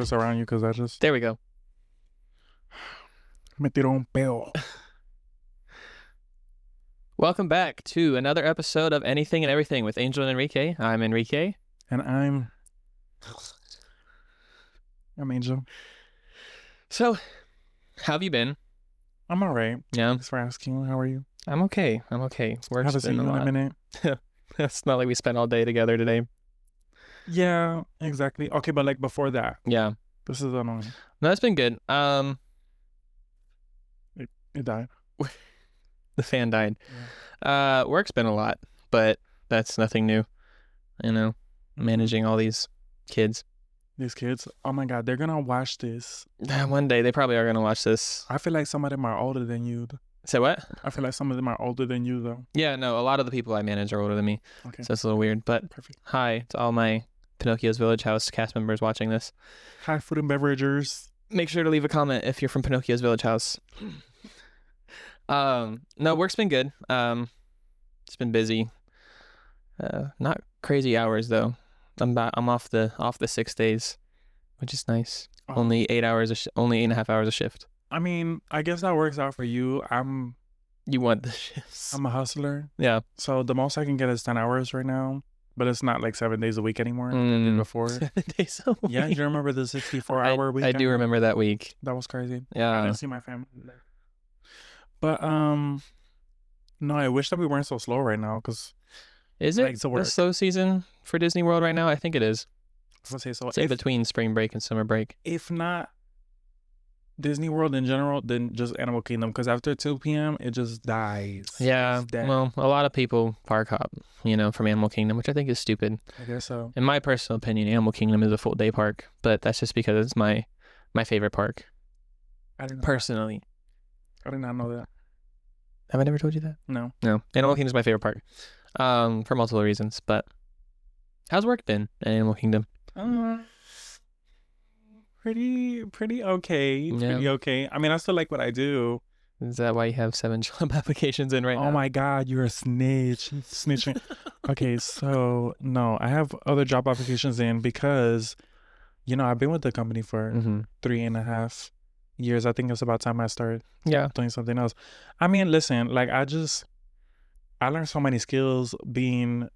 this around you because I just There we go. me tiró un peo. Welcome back to another episode of Anything and Everything with Angel and Enrique. I'm Enrique. And I'm Angel. So, how have you been? I'm all right. Yeah, Thanks for asking. How are you? I'm okay. Work's Haven't seen been you in a lot. minute. It's not like we spent all day together today. Yeah, exactly. Okay, but like before that, Yeah. this is annoying. No, it's been good. It died. The fan died. Work's been a lot, but that's nothing new. You know, managing all these kids. These kids, oh my God, they're gonna watch this. One day they probably are gonna watch this. I feel like some of them are older than you. Say what? I feel like some of them are older than you, though. Yeah, no, a lot of the people I manage are older than me. Okay. So it's a little weird. But Perfect. hi to all my Pinocchio's Village House cast members watching this. Hi, food and beveragers. Make sure to leave a comment if you're from Pinocchio's Village House. No, work's been good. It's been busy. Not crazy hours though. I'm off the 6 days, which is nice. Oh. Only 8.5 hours a shift. I mean, I guess that works out for you. You want the shifts? I'm a hustler. Yeah. So the most I can get is 10 hours right now, but it's not like 7 days a week anymore. Like it did before. 7 days a week. Yeah, do you remember the 64-hour week? I do remember that week. That was crazy. I Yeah. didn't see my family. But no, I wish that we weren't so slow right now because Is it like, to the work. slow season for Disney World right now? I think it is. let's say so. It's in between spring break and summer break. If not Disney World in general, then just Animal Kingdom because after 2 p.m. it just dies. Yeah. It's dead. Well, a lot of people park hop, from Animal Kingdom, which I think is stupid. I guess so. In my personal opinion, Animal Kingdom is a full day park, but that's just because it's my favorite park. I didn't know Personally. I did not know that. Have I never told you that? No. No. Animal Kingdom is my favorite park. For multiple reasons, but how's work been at Animal Kingdom? Pretty okay. Yeah. Pretty okay. I mean, I still like what I do. Is that why you have 7 job applications in right now? Oh my God, you're a snitch. Snitching. Okay, so no, I have other job applications in because, I've been with the company for 3.5 years. I think it's about time I started Yeah. doing something else. I mean, listen, like I learned so many skills being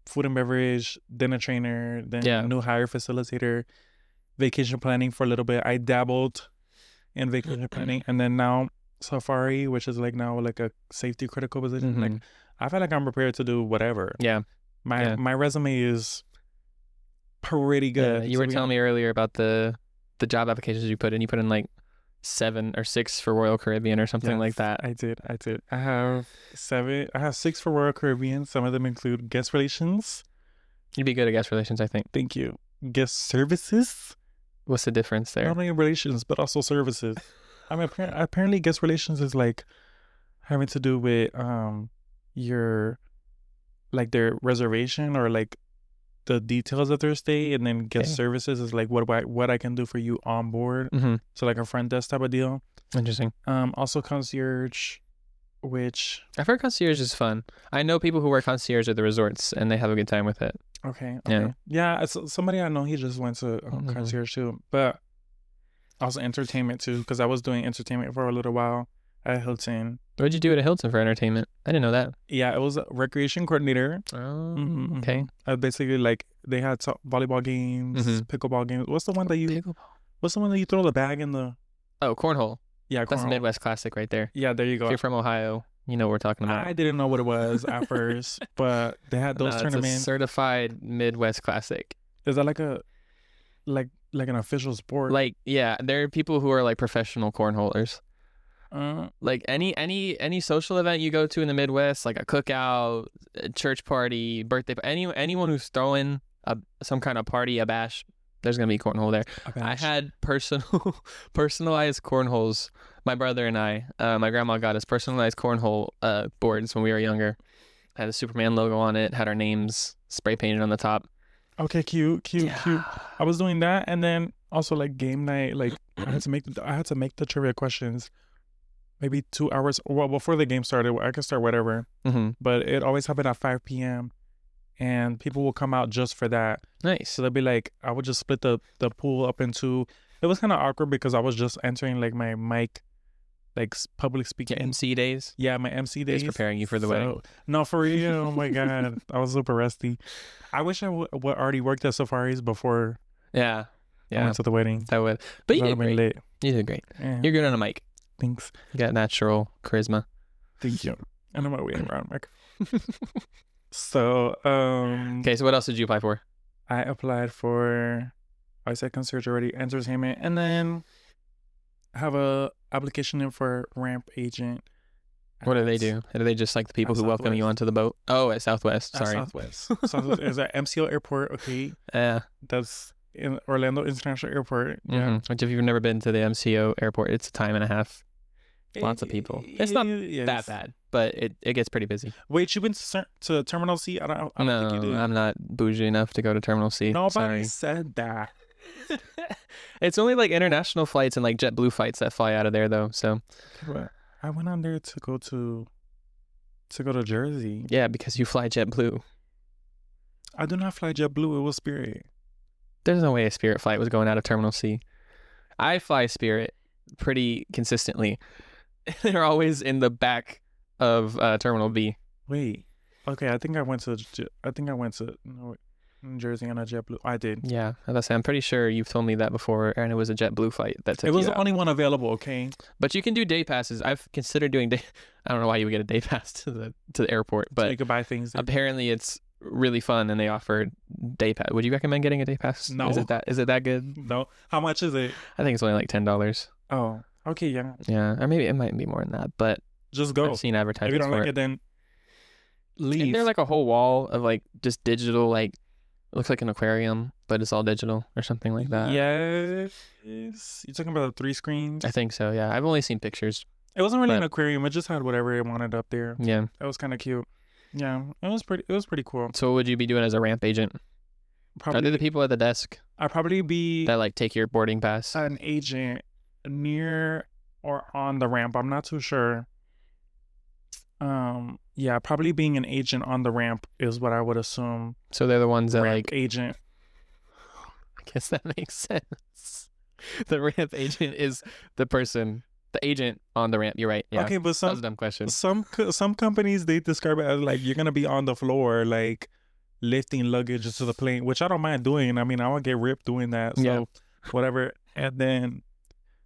food and beverage, then a trainer, then new hire facilitator, vacation planning for a little bit. I dabbled in vacation planning and then now Safari, which is like now like a safety critical position. Like I feel like I'm prepared to do whatever. Yeah. My resume is pretty good. You were telling me earlier about the job applications you put in. You put in like 7 or 6 for Royal Caribbean or something like that. I did. I have 7. I have 6 for Royal Caribbean. Some of them include guest relations. You'd be good at guest relations, I think. Thank you. Guest services. What's the difference there? Not only relations, but also services. I mean, apparently guest relations is like having to do with your like their reservation or like the details of their stay, and then guest services is like what I can do for you on board. So like a front desk type of deal. Interesting. Also concierge, which I've heard concierge is fun. I know people who work concierge at the resorts and they have a good time with it. okay. Yeah. It's somebody I know, he just went to concierge too, but also entertainment too, because I was doing entertainment for a little while at Hilton. What'd you do at a Hilton for entertainment? I didn't know that. Yeah, it was a recreation coordinator. Oh, okay. Basically, like they had volleyball games, pickleball games. What's the one that you throw the bag in the? Oh, cornhole. Yeah, that's a cornhole. Midwest classic right there. Yeah, there you go. If you're from Ohio, you know what we're talking about. I didn't know what it was at first, but they had those tournaments. It's a certified Midwest classic. Is that like an official sport? Like, yeah, there are people who are like professional cornholers. Like any social event you go to in the Midwest, like a cookout, a church party, birthday, anyone who's throwing some kind of party, a bash, there's gonna be cornhole there. I had personalized cornholes. My brother and I, my grandma got us personalized cornhole boards when we were younger. Had a Superman logo on it, had our names spray painted on the top. Okay, cute. I was doing that, and then also like game night. Like I had to make the trivia questions maybe 2 hours before the game started. I could start whatever, but it always happened at 5 p.m. and people will come out just for that. Nice. So they'll be like, I would just split the pool up into. It was kind of awkward because I was just entering like my mic, like public speaking. Your MC days. Yeah, my MC days. He's preparing you for the wedding. No, for real. Oh my god, I was super rusty. I wish I would already worked at Safaris before. Yeah. I went to the wedding. That would. But you did great. Lit. You did great. Yeah. You're good on a mic. Thanks. You got natural charisma. Thank you. I know my way around mic. So, okay, so what else did you apply for? I applied for, I said concierge already, entertainment, and then I have a application in for ramp agent. What do they do? Are they just like the people who welcome you onto the boat? Oh, at Southwest. Sorry. Southwest. Is at MCO Airport, okay? Yeah. That's in Orlando International Airport. Yeah. Which if you've never been to the MCO Airport, it's a time and a half. Lots of people. It's not that bad, but it gets pretty busy. Wait, you went to Terminal C? I don't think you did. I'm not bougie enough to go to Terminal C. Nobody said that. It's only like international flights and like JetBlue flights that fly out of there, though. So I went on there to go to Jersey. Yeah, because you fly JetBlue. I do not fly JetBlue. It was Spirit. There's no way a Spirit flight was going out of Terminal C. I fly Spirit pretty consistently. They're always in the back of Terminal B. Wait. Okay, I think I went to New Jersey on a JetBlue. I did. Yeah, I'm pretty sure you've told me that before, and it was a JetBlue flight that took you. It was the only one available, okay? But you can do day passes. I've considered doing day. I don't know why you would get a day pass to the airport, but so you could buy things there. Apparently it's really fun, and they offer day pass. Would you recommend getting a day pass? No. Is it that good? No. How much is it? I think it's only like $10. Oh, okay, yeah. Yeah, or maybe it might be more than that, but just go. I've seen advertisements. If you don't like it, then leave. Isn't there like a whole wall of like just digital, like looks like an aquarium, but it's all digital or something like that? Yes. You're talking about the 3 screens? I think so, yeah. I've only seen pictures. It wasn't really an aquarium. It just had whatever it wanted up there. Yeah. It was kind of cute. Yeah, it was pretty cool. So what would you be doing as a ramp agent? Probably, are they the people at the desk? I'd probably be that like take your boarding pass. An agent near or on the ramp. I'm not too sure. Yeah, probably being an agent on the ramp is what I would assume. So they're the ones that ramp like agent. I guess that makes sense. The ramp agent is the person. The agent on the ramp. You're right. Yeah. Okay, but that was a dumb question. Some companies, they describe it as like you're gonna be on the floor, like lifting luggage to the plane, which I don't mind doing. I mean, I would get ripped doing that. So whatever. And then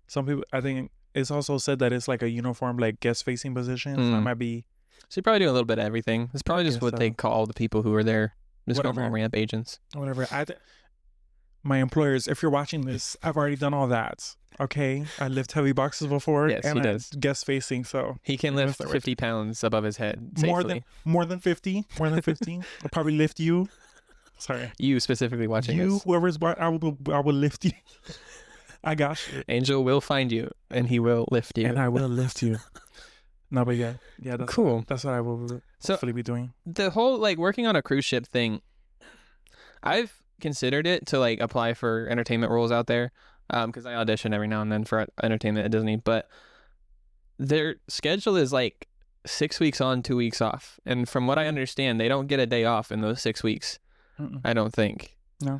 some people, I think it's also said that it's like a uniform, like guest facing position. So I might be. So you probably do a little bit of everything. It's probably just what they call the people who are there. Just normal ramp agents. Whatever. My employers, if you're watching this, I've already done all that. Okay, I lift heavy boxes before. Yes, and he does. Guest facing, so he can lift 50 pounds above his head safely. More than 50. More than 50. I'll probably lift you. Sorry, you specifically watching this. Whoever's I will lift you. I got you. Angel will find you, and he will lift you. And I will lift you. No, but yeah, that's cool. That's what I will hopefully be doing. The whole like working on a cruise ship thing, I've considered it to like apply for entertainment roles out there. Because I audition every now and then for entertainment at Disney, but their schedule is like 6 weeks on, 2 weeks off. And from what I understand, they don't get a day off in those 6 weeks. I don't think. No.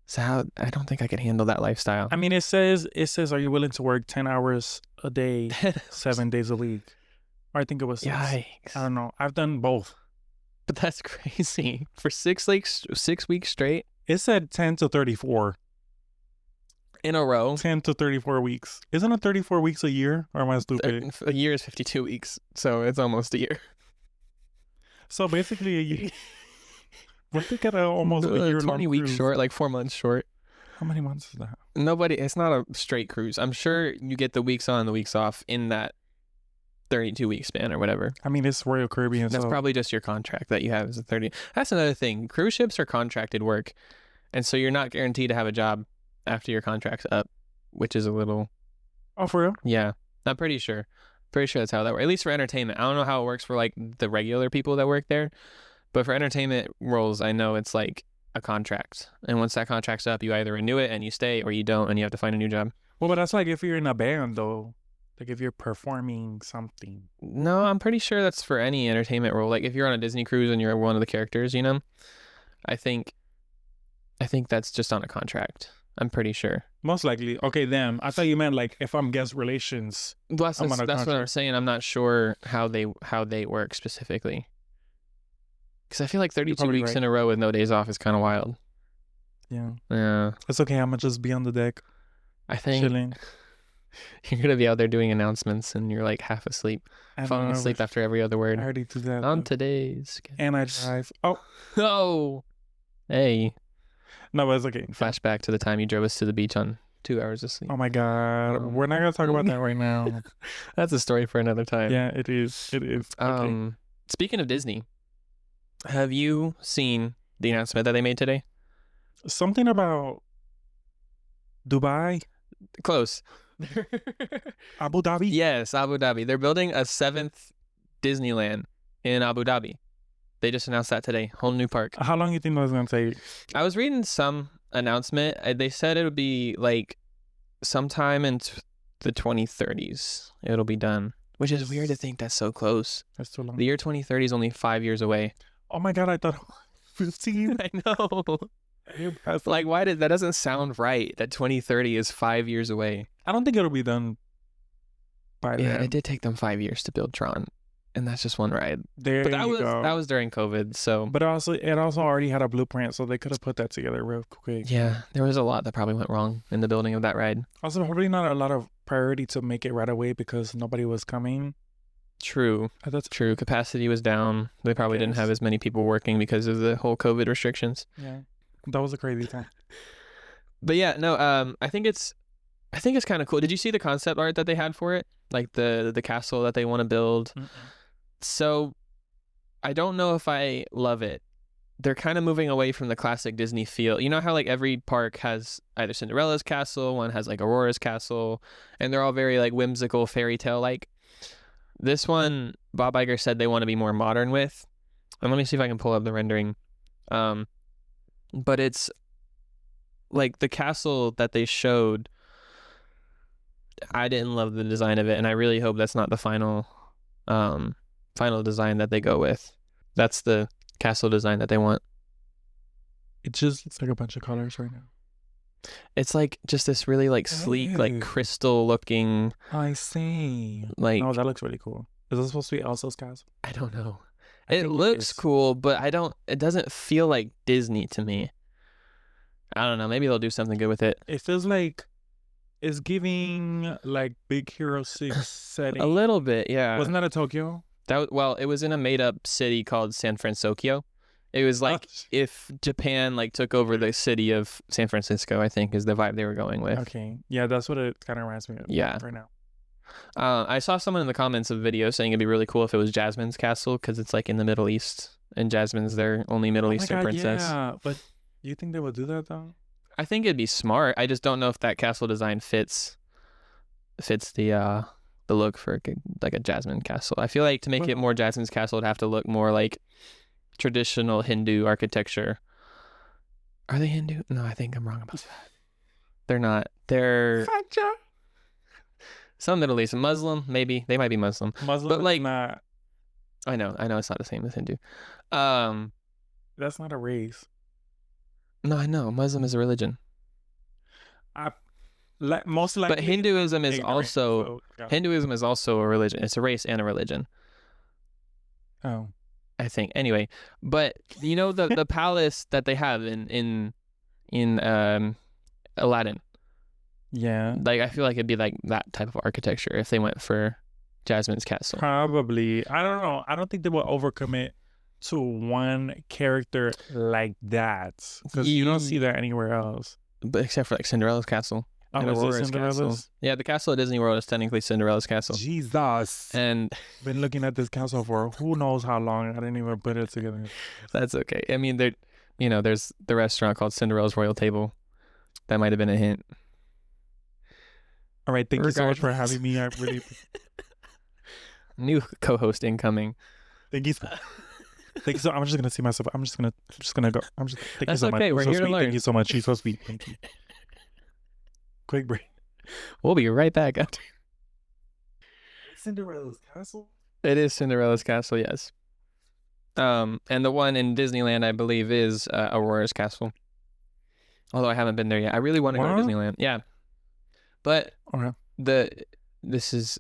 So I don't think I could handle that lifestyle. I mean, it says, are you willing to work 10 hours a day, 7 days a week? Or I think it was 6. Yikes. I don't know. I've done both. But that's crazy. For 6 weeks straight? It said 10 to 34. In a row? 10 to 34 weeks. Isn't it 34 weeks a year? Or am I stupid? A year is 52 weeks, so it's almost a year. So basically a year. What they get almost a year 20 weeks cruise. Short, like 4 months short. How many months is that? It's not a straight cruise. I'm sure you get the weeks on, the weeks off in that 32-week span or whatever. I mean, it's Royal Caribbean. That's probably just your contract that you have is a 30. That's another thing. Cruise ships are contracted work. And so you're not guaranteed to have a job after your contract's up, which is a little... Oh, for real? Yeah. I'm pretty sure. Pretty sure that's how that works. At least for entertainment. I don't know how it works for like the regular people that work there. But for entertainment roles, I know it's like a contract. And once that contract's up, you either renew it and you stay or you don't and you have to find a new job. Well, but that's like if you're in a band, though. Like if you're performing something. No, I'm pretty sure that's for any entertainment role. Like if you're on a Disney cruise and you're one of the characters, you know? I think that's just on a contract. I'm pretty sure. Most likely. Okay, then. I thought you meant like if I'm guest relations. Well, that's what I'm saying. I'm not sure how they work specifically. Because I feel like 32 weeks in a row with no days off is kind of wild. Yeah. Yeah. It's okay. I'm going to just be on the deck. I think chilling. You're going to be out there doing announcements and you're like half asleep. Falling asleep after every other word. I already do that. On today's. And I drive. Oh. Oh. Hey. No, but it's okay. Flashback to the time you drove us to the beach on 2 hours of sleep. Oh my God. We're not going to talk about that right now. That's a story for another time. Yeah, it is. It is. Okay. Speaking of Disney, have you seen the announcement that they made today? Something about Dubai? Close. Abu Dhabi? Yes, Abu Dhabi. They're building a 7th Disneyland in Abu Dhabi. They just announced that today. Whole new park. How long do you think that was going to take? I was reading some announcement. They said it would be like sometime in the 2030s. It'll be done. Which is weird to think that's so close. That's too long. The year 2030 is only 5 years away. Oh my God, I thought 15. I know. Like, why that doesn't sound right that 2030 is 5 years away. I don't think it'll be done by then. Yeah, it did take them 5 years to build Tron. And that's just one ride. But that was during COVID, so. But it also already had a blueprint, so they could have put that together real quick. Yeah, there was a lot that probably went wrong in the building of that ride. Also, probably not a lot of priority to make it right away because nobody was coming. True. That's true. Capacity was down. They probably didn't have as many people working because of the whole COVID restrictions. Yeah, that was a crazy time. But yeah, no. I think it's kind of cool. Did you see the concept art that they had for it? Like the castle that they want to build. Mm-mm. So, I don't know if I love it. They're kind of moving away from the classic Disney feel. You know how like every park has either Cinderella's castle, one has like Aurora's castle, and they're all very like whimsical fairy tale like. This one, Bob Iger said they want to be more modern with. And let me see if I can pull up the rendering. But it's like the castle that they showed. I didn't love the design of it, and I really hope that's not the final design that they go with. That's the castle design that they want. It just looks like a bunch of colors right now. It's like just this really like sleek, like crystal looking. I see. Like, oh, that looks really cool. Is this supposed to be Elsa's castle? I don't know. It looks cool, but it doesn't feel like Disney to me. I don't know. Maybe they'll do something good with it. It feels like it's giving like Big Hero 6 setting. A little bit, yeah. Wasn't that a Tokyo? It was in a made-up city called San Francisco. It was like if Japan like took over the city of San Francisco, I think is the vibe they were going with. Okay. Yeah, that's what it kind of reminds me of right now. I saw someone in the comments of the video saying it'd be really cool if it was Jasmine's castle because it's like in the Middle East and Jasmine's their only Middle Eastern princess. Yeah, but you think they would do that though? I think it'd be smart. I just don't know if that castle design fits the look for like a Jasmine castle. I feel like to make it more Jasmine's castle, it'd have to look more like traditional Hindu architecture. Are they Hindu? No, I think I'm wrong about that. They're not. They're some Middle Eastern, Muslim, maybe. They might be Muslim. But like, not. I know it's not the same as Hindu. That's not a race. No, I know. Muslim is a religion. Most likely. But Hinduism is also a religion. It's a race and a religion. Oh. I think. Anyway, but you know the palace that they have in Aladdin. Yeah. Like I feel like it'd be like that type of architecture if they went for Jasmine's castle. Probably. I don't know. I don't think they will overcommit to one character like that because you don't see that anywhere else. But except for like Cinderella's castle. Oh, and Aurora's castle. Yeah, the castle at Disney World is technically Cinderella's castle. Jesus. And been looking at this castle for who knows how long. I didn't even put it together. That's okay. I mean, there's the restaurant called Cinderella's Royal Table. That might have been a hint. All right, thank you so much for having me. I really new co-host incoming. Thank you. Thank you so. I'm just gonna see myself. I'm just gonna go. Thank you so much. We're here to learn. Thank you so much. She's so sweet. Thank you. Quick break. We'll be right back after. Cinderella's castle? It is Cinderella's castle, yes. And the one in Disneyland, I believe, is Aurora's Castle. Although I haven't been there yet. I really want to go to Disneyland. Yeah. But this is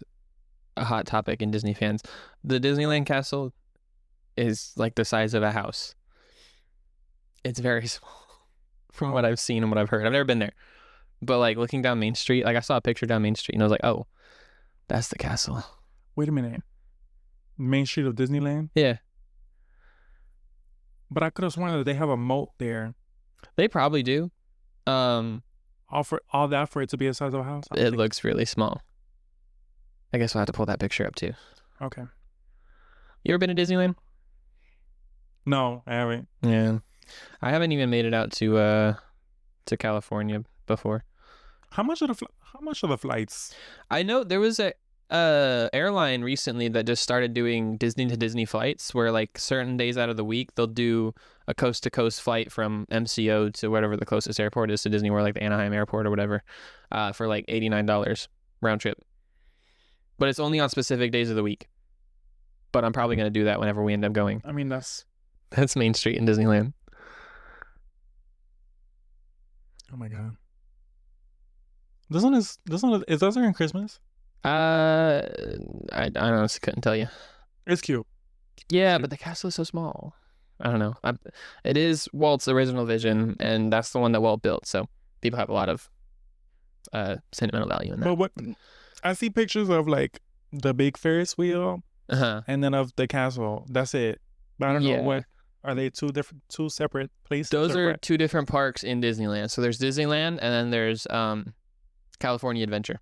a hot topic in Disney fans. The Disneyland Castle is like the size of a house. It's very small from what I've seen and what I've heard. I've never been there. But like looking down Main Street, like I saw a picture down Main Street and I was like, oh, that's the castle. Wait a minute. Main Street of Disneyland? Yeah. But I could have sworn that they have a moat there. They probably do. All that for it to be the size of a house? It looks really small. I guess we'll have to pull that picture up too. Okay. You ever been to Disneyland? No, I haven't. Yeah. I haven't even made it out to California before. How much are the flights? I know there was a airline recently that just started doing Disney to Disney flights where like certain days out of the week they'll do a coast to coast flight from MCO to whatever the closest airport is to Disney World, like the Anaheim airport or whatever, for like $89 round trip. But it's only on specific days of the week. But I'm probably going to do that whenever we end up going. I mean, that's Main Street in Disneyland. Oh my god. This one is that during Christmas? I honestly couldn't tell you. It's cute. Yeah, but the castle is so small. I don't know. It is Walt's original vision, and that's the one that Walt built. So people have a lot of sentimental value in that. But what I see pictures of like the big Ferris wheel, and then of the castle. That's it. But I don't know what are they two separate places. Those are two different parks in Disneyland. So there's Disneyland, and then there's California Adventure.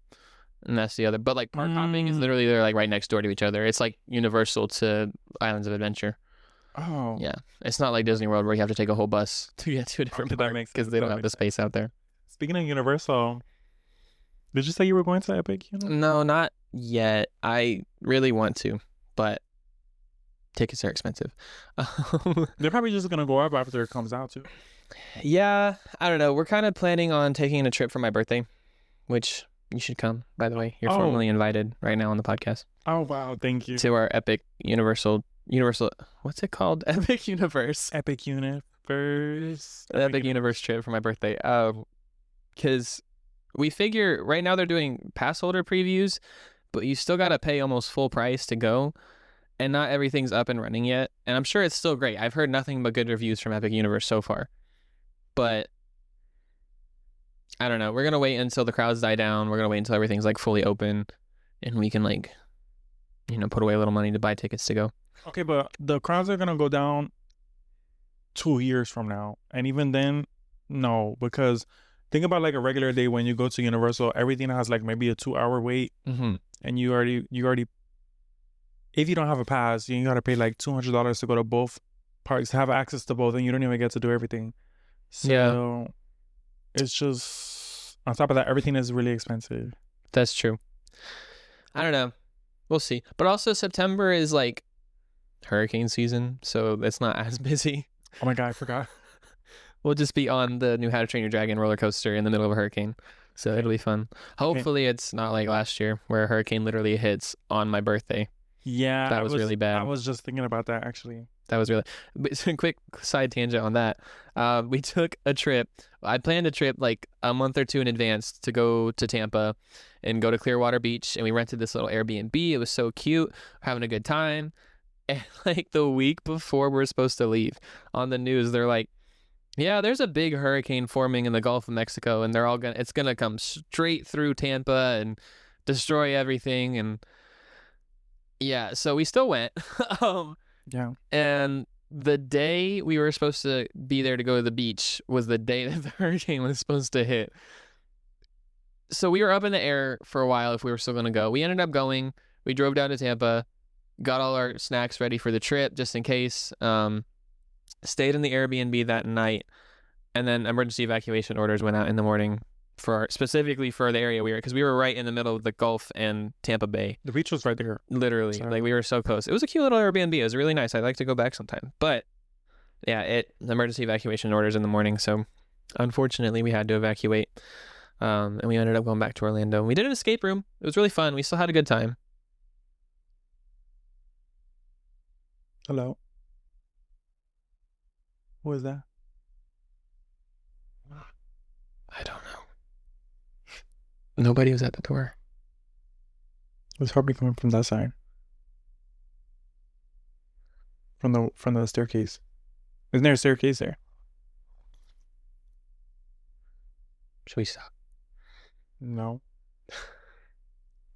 And that's the other. But like park hopping is literally they're like right next door to each other. It's like Universal to Islands of Adventure. Oh. Yeah. It's not like Disney World where you have to take a whole bus to get to a different park because they don't have the space out there. Speaking of Universal, did you say you were going to Epic? No, not yet. I really want to, but tickets are expensive. They're probably just going to go up after it comes out too. Yeah. I don't know. We're kind of planning on taking a trip for my birthday, which... You should come, by the way. You're formally invited right now on the podcast. Oh, wow. Thank you. To our Epic Universal, what's it called? Epic Universe. Epic Universe. Epic Universe trip for my birthday. Because we figure right now they're doing pass holder previews, but you still got to pay almost full price to go. And not everything's up and running yet. And I'm sure it's still great. I've heard nothing but good reviews from Epic Universe so far. But... I don't know. We're going to wait until the crowds die down. We're going to wait until everything's like fully open and we can like, put away a little money to buy tickets to go. Okay, but the crowds are going to go down 2 years from now. And even then, no, because think about like a regular day when you go to Universal, everything has like maybe a 2-hour wait. Mm-hmm. And you already, if you don't have a pass, you got to pay like $200 to go to both parks, have access to both, and you don't even get to do everything. So it's just, on top of that, everything is really expensive. That's true. I don't know. We'll see. But also September is like hurricane season, so it's not as busy. Oh my God, I forgot. We'll just be on the new How to Train Your Dragon roller coaster in the middle of a hurricane. So it'll be fun. Hopefully it's not like last year where a hurricane literally hits on my birthday. Yeah. That was really bad. I was just thinking about that actually. That was really... But quick side tangent on that. We took a trip. I planned a trip like a month or two in advance to go to Tampa and go to Clearwater Beach. And we rented this little Airbnb. It was so cute. Having a good time. And like the week before we're supposed to leave, on the news, they're like, yeah, there's a big hurricane forming in the Gulf of Mexico. And it's going to come straight through Tampa and destroy everything. And yeah, so we still went. Yeah. And the day we were supposed to be there to go to the beach was the day that the hurricane was supposed to hit. So we were up in the air for a while if we were still going to go. We ended up going. We drove down to Tampa, got all our snacks ready for the trip just in case. Stayed in the Airbnb that night. And then emergency evacuation orders went out in the morning specifically for the area we were, because we were right in the middle of the Gulf and Tampa Bay. The beach was right there. Literally. So. Like we were so close. It was a cute little Airbnb. It was really nice. I'd like to go back sometime. But yeah, emergency evacuation orders in the morning. So unfortunately we had to evacuate. And we ended up going back to Orlando. We did an escape room. It was really fun. We still had a good time. Hello. Who is that? I don't know. Nobody was at the door. It was probably coming from that side. From the staircase. Isn't there a staircase there? Should we stop? No.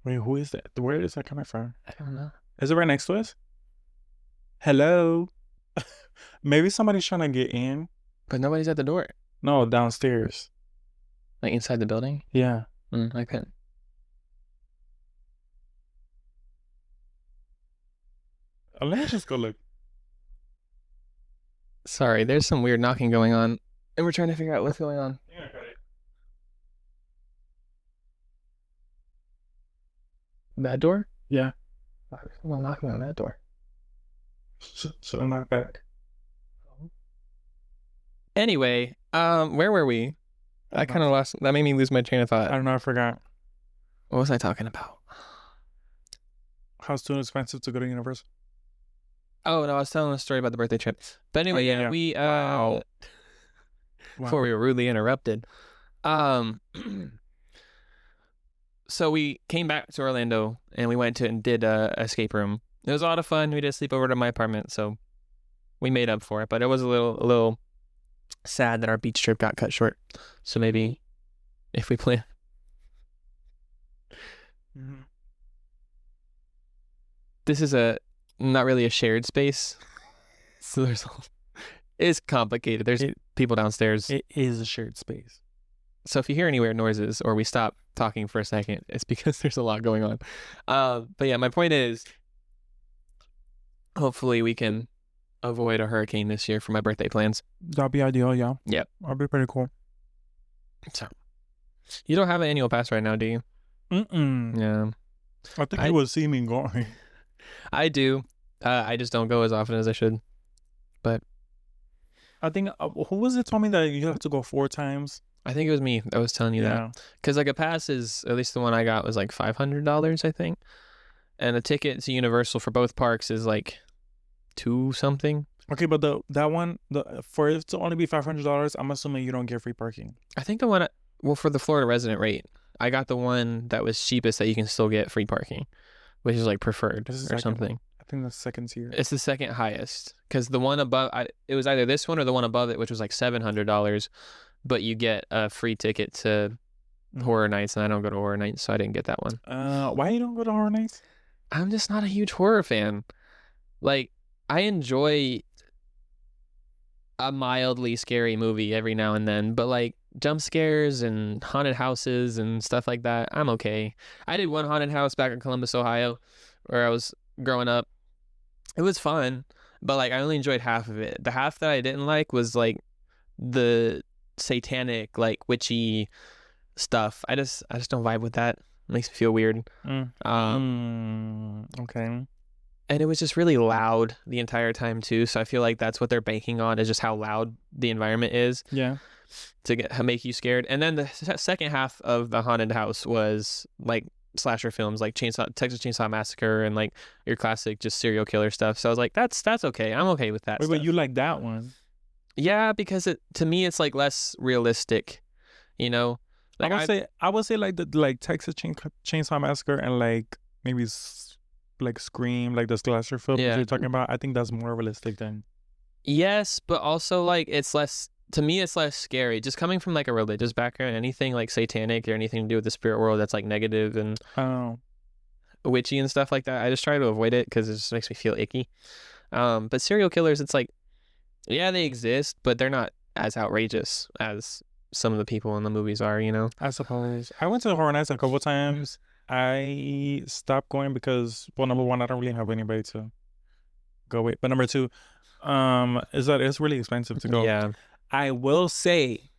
Wait, who is that? Where is that coming from? I don't know. Is it right next to us? Hello? Maybe somebody's trying to get in. But nobody's at the door. No, downstairs. Like inside the building? Yeah. I couldn't. Let's just go look. Sorry, there's some weird knocking going on, and we're trying to figure out what's going on. That door? Yeah. Someone knocking on that door. Should I knock back? Anyway, where were we? I kind of lost. That made me lose my train of thought. I don't know. I forgot. What was I talking about? How it's too expensive to go to Universal? Oh no, I was telling a story about the birthday trip. But anyway, yeah, we Wow. before we were rudely interrupted. So we came back to Orlando and we went to and did a escape room. It was a lot of fun. We did a sleepover at my apartment, so we made up for it. But it was a little sad that our beach trip got cut short. So maybe if we plan. Mm-hmm. This is not really a shared space, so it's complicated. There's people downstairs. It is a shared space. So if you hear any weird noises or we stop talking for a second, it's because there's a lot going on. But yeah, my point is, hopefully we can avoid a hurricane this year for my birthday plans. That'd be ideal, yeah. Yep. That'd be pretty cool. So, you don't have an annual pass right now, do you? Yeah. I think you would see me going. I do. I just don't go as often as I should. But I think, who was it told me that you have to go 4 times? I think it was me that was telling you that. Because like a pass is, at least the one I got was like $500, I think. And a ticket to Universal for both parks is like $2 something. Okay, but that one, for it to only be $500, I'm assuming you don't get free parking. I think the one, for the Florida resident rate, I got the one that was cheapest that you can still get free parking, which is like preferred or something. I think that's second tier. It's the second highest because the one above, it was either this one or the one above it, which was like $700, but you get a free ticket to Horror Nights, and I don't go to Horror Nights, so I didn't get that one. Why you don't go to Horror Nights? I'm just not a huge horror fan. Like, I enjoy a mildly scary movie every now and then, but like jump scares and haunted houses and stuff like that, I'm okay. I did one haunted house back in Columbus, Ohio, where I was growing up. It was fun, but like I only enjoyed half of it. The half that I didn't like was like the satanic, like witchy stuff. I just don't vibe with that. It makes me feel weird. Okay. And it was just really loud the entire time too. So I feel like that's what they're banking on, is just how loud the environment is. Yeah. To make you scared. And then the second half of the haunted house was like slasher films, like Texas Chainsaw Massacre, and like your classic just serial killer stuff. So I was like, that's okay. I'm okay with that. Wait, but you like that one? Yeah, because to me it's like less realistic, you know. Like I would say like the Texas Chainsaw Massacre and like maybe like Scream, like the slasher film you're talking about. I think that's more realistic than. Yes, but also like it's less. To me, it's less scary. Just coming from like a religious background, anything like satanic or anything to do with the spirit world that's like negative and witchy and stuff like that, I just try to avoid it because it just makes me feel icky. But serial killers, it's like, yeah, they exist, but they're not as outrageous as some of the people in the movies are, you know? I suppose. I went to the Horror Nights a couple times. I stopped going because, well, number one, I don't really have anybody to go with. But number two, is that it's really expensive to go. Yeah. I will say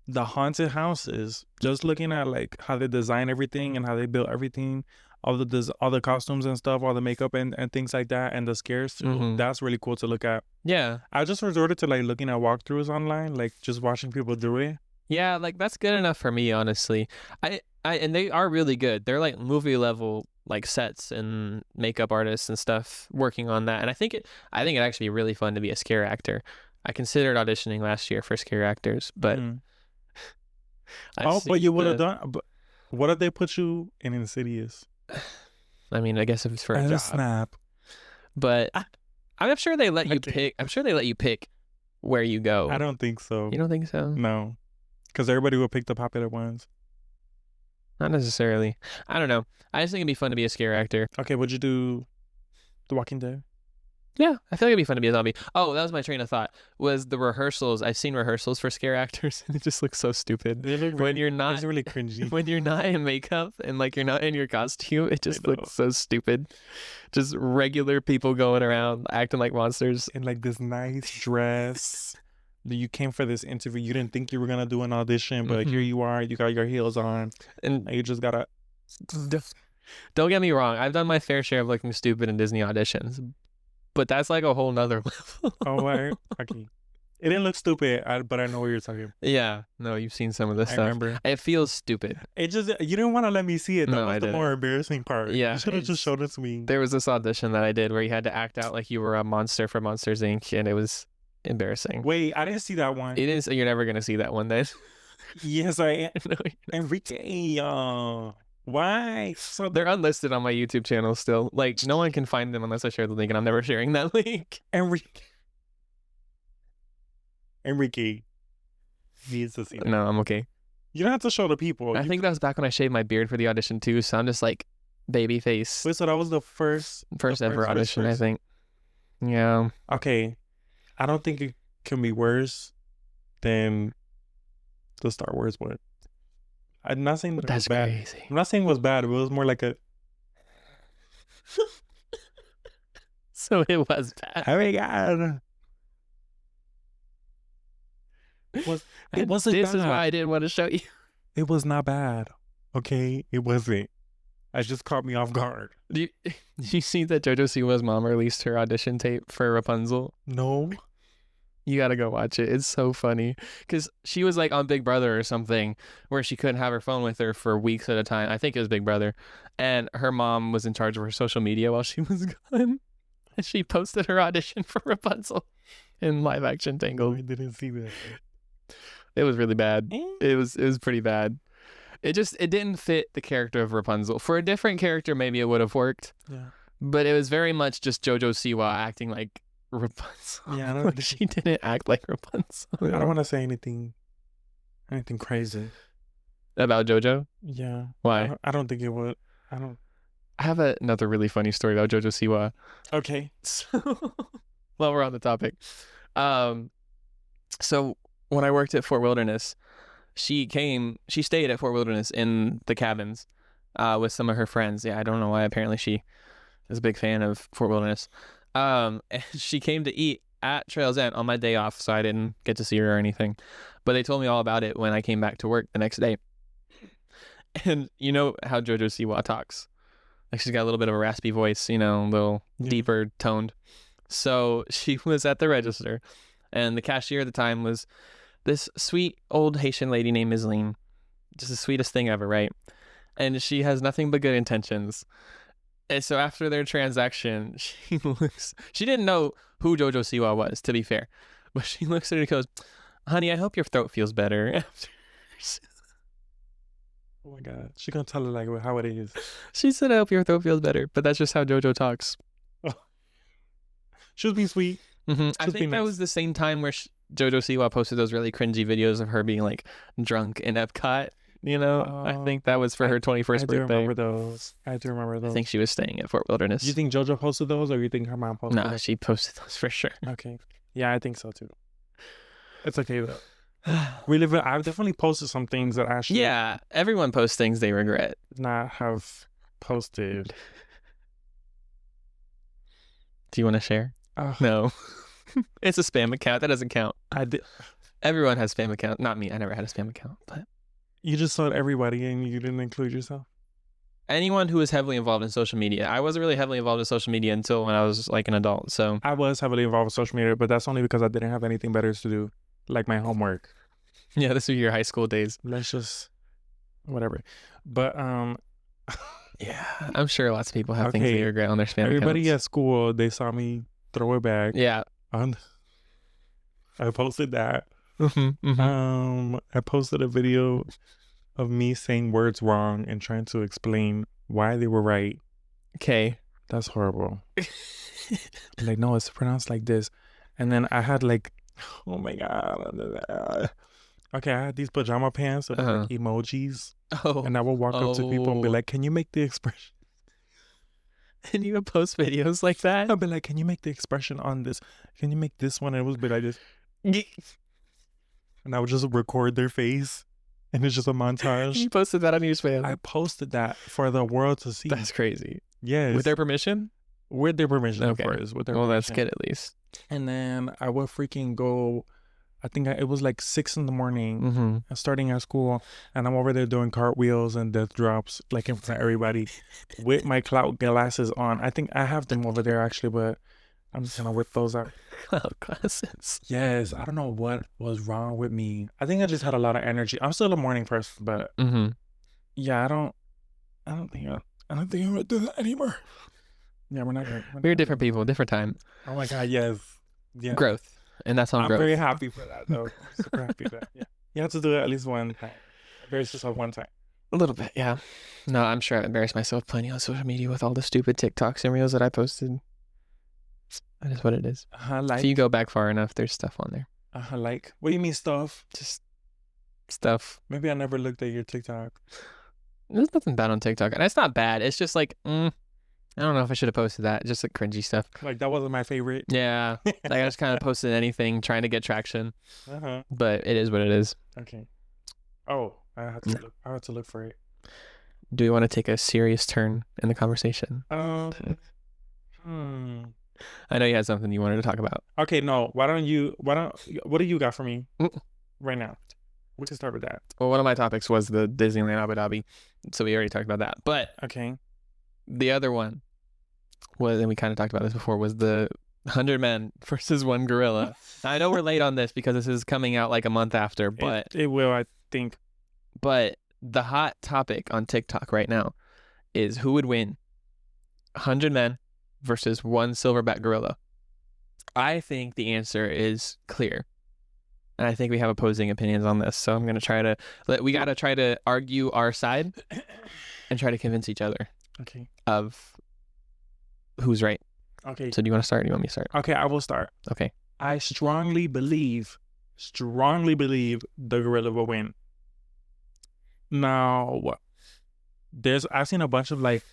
the haunted houses, just looking at like how they design everything and how they build everything, all the costumes and stuff, all the makeup and things like that, and the scares too, that's really cool to look at. Yeah. I just resorted to like looking at walkthroughs online, like just watching people do it. Yeah, like that's good enough for me, honestly. And they are really good. They're like movie level like sets and makeup artists and stuff working on that. And I think it actually be really fun to be a scare actor. I considered auditioning last year for scare actors, but but you would have done. But what if they put you in Insidious? I mean, I guess if it's for a job. Snap. But I'm sure they let you pick. I'm sure they let you pick where you go. I don't think so. You don't think so? No, because everybody will pick the popular ones. Not necessarily. I don't know. I just think it'd be fun to be a scare actor. Okay, would you do The Walking Dead? Yeah, I feel like it'd be fun to be a zombie. Oh, that was my train of thought. Was the rehearsals? I've seen rehearsals for scare actors, and it just looks so stupid. When you're not, it's really cringy. When you're not in makeup and like you're not in your costume, it just looks so stupid. Just regular people going around acting like monsters in like this nice dress. You came for this interview. You didn't think you were gonna do an audition, but here you are. You got your heels on, and you just gotta. Don't get me wrong. I've done my fair share of looking stupid in Disney auditions. But that's like a whole nother level. Oh, right. Okay. It didn't look stupid, but I know what you're talking about. Yeah. No, you've seen some of this stuff. I remember. It feels stupid. You didn't want to let me see it. That was the more embarrassing part. Yeah. You should have just showed it to me. There was this audition that I did where you had to act out like you were a monster for Monsters, Inc. And it was embarrassing. Wait, I didn't see that one. It is. You're never going to see that one then. Yes, I am. No, Enrique, why? So they're unlisted on my YouTube channel still. Like, no one can find them unless I share the link, and I'm never sharing that link. Enrique needs to see that. No, I'm okay. You don't have to show the people. I think that was back when I shaved my beard for the audition too, so I'm just like baby face. Wait, so that was the first ever audition, I think. Yeah. Okay. I don't think it can be worse than the Star Wars one. I'm not saying that it was bad. Crazy. I'm not saying it was bad. It was more like a. So it was bad. Oh my god! It wasn't. This is why I didn't want to show you. It was not bad. Okay, it wasn't. It just caught me off guard. Did you see that JoJo Siwa's mom released her audition tape for Rapunzel? No. You gotta go watch it. It's so funny because she was like on Big Brother or something where she couldn't have her phone with her for weeks at a time. I think it was Big Brother, and her mom was in charge of her social media while she was gone, and she posted her audition for Rapunzel in live action Tangled. I didn't see that. It was really bad. It was pretty bad. It didn't fit the character of Rapunzel. For a different character, maybe it would have worked. Yeah. But it was very much just JoJo Siwa acting like Rapunzel. Yeah, I don't. She didn't act like Rapunzel. I don't want to say anything crazy about JoJo. Yeah. Why? I don't think it would. I have another really funny story about JoJo Siwa. Okay. So, while we're on the topic, so when I worked at Fort Wilderness, she stayed at Fort Wilderness in the cabins, with some of her friends. Yeah, I don't know why. Apparently, she is a big fan of Fort Wilderness. And she came to eat at Trails End on my day off, so I didn't get to see her or anything. But they told me all about it when I came back to work the next day. And you know how JoJo Siwa talks. Like, she's got a little bit of a raspy voice, a little deeper toned. So she was at the register, and the cashier at the time was this sweet old Haitian lady named Misleen. Just the sweetest thing ever, right? And she has nothing but good intentions. And so after their transaction, she didn't know who JoJo Siwa was, to be fair. But she looks at her and goes, "Honey, I hope your throat feels better." After. Oh my God. She's going to tell her like how it is. She said, "I hope your throat feels better." But that's just how JoJo talks. Oh. She was being sweet. Mm-hmm. I think that was the same time where JoJo Siwa posted those really cringy videos of her being like drunk in Epcot. I think that was for her 21st birthday. I do remember those. I think she was staying at Fort Wilderness. Do you think JoJo posted those, or you think her mom posted those? No, she posted those for sure. Okay. Yeah, I think so too. It's okay though. I've definitely posted some things that I should. Yeah, everyone posts things they regret. Not have posted. Do you want to share? No. It's a spam account. That doesn't count. Everyone has spam account. Not me. I never had a spam account, but. You just saw everybody and you didn't include yourself? Anyone who is heavily involved in social media. I wasn't really heavily involved in social media until when I was like an adult. So I was heavily involved with social media, but that's only because I didn't have anything better to do, like my homework. Yeah, this was your high school days. Let's just whatever. But yeah, I'm sure lots of people have things they regret on their spam Everybody accounts. At school, they saw me throw it back. Yeah. I posted that. Mm-hmm. I posted a video of me saying words wrong and trying to explain why they were right. Okay. That's horrible. Like, no, it's pronounced like this. And then I had like, oh my God. Okay, I had these pajama pants with like emojis. Oh. And I would walk up to people and be like, can you make the expression? And you would post videos like that? I'd be like, can you make the expression on this? Can you make this one? And it would be like this. And I would just record their face. And it's just a montage. You posted that on your spam? I posted that for the world to see. That's crazy. Yes. With their permission? With their permission, okay. Of course. With their well, permission. That's good at least. And then I would freaking go, I think it was like 6 a.m, starting at school. And I'm over there doing cartwheels and death drops, like in front of everybody, with my cloud glasses on. I think I have them over there actually, but I'm just going to whip those out. Cloud glasses. Yes. I don't know what was wrong with me. I think I just had a lot of energy. I'm still a morning person, but yeah, I don't think I'm gonna do that anymore. Yeah, we're not gonna. We're different people, different time. Oh my God, yes. Yeah. Growth. And that's on growth. I'm very happy for that though. Super happy for that. Yeah. You have to do it at least one time. Embarrass yourself one time. A little bit, yeah. No, I'm sure I've embarrassed myself plenty on social media with all the stupid TikToks and reels that I posted. That is what it is. Like, if you go back far enough, there's stuff on there. Like, what do you mean stuff? Just stuff. Maybe I never looked at your TikTok. There's nothing bad on TikTok. And it's not bad. It's just like, I don't know if I should have posted that. Just like cringy stuff. Like, that wasn't my favorite. Yeah. Like, I just kind of posted anything trying to get traction. But it is what it is. Okay. Oh, I have to look for it. Do you want to take a serious turn in the conversation? I know you had something you wanted to talk about. Okay, no. What do you got for me right now? We can start with that. Well, one of my topics was the Disneyland Abu Dhabi. So we already talked about that. But okay. The other one was, and we kind of talked about this before, was the 100 men versus one gorilla. I know we're late on this because this is coming out like a month after, but it will, I think. But the hot topic on TikTok right now is who would win 100 men versus one silverback gorilla. I think the answer is clear. And I think we have opposing opinions on this. So I'm going to try to argue our side and try to convince each other. Okay. Of who's right. Okay. So do you want to start or do you want me to start? Okay, I will start. Okay. I strongly believe the gorilla will win. Now, I've seen a bunch of like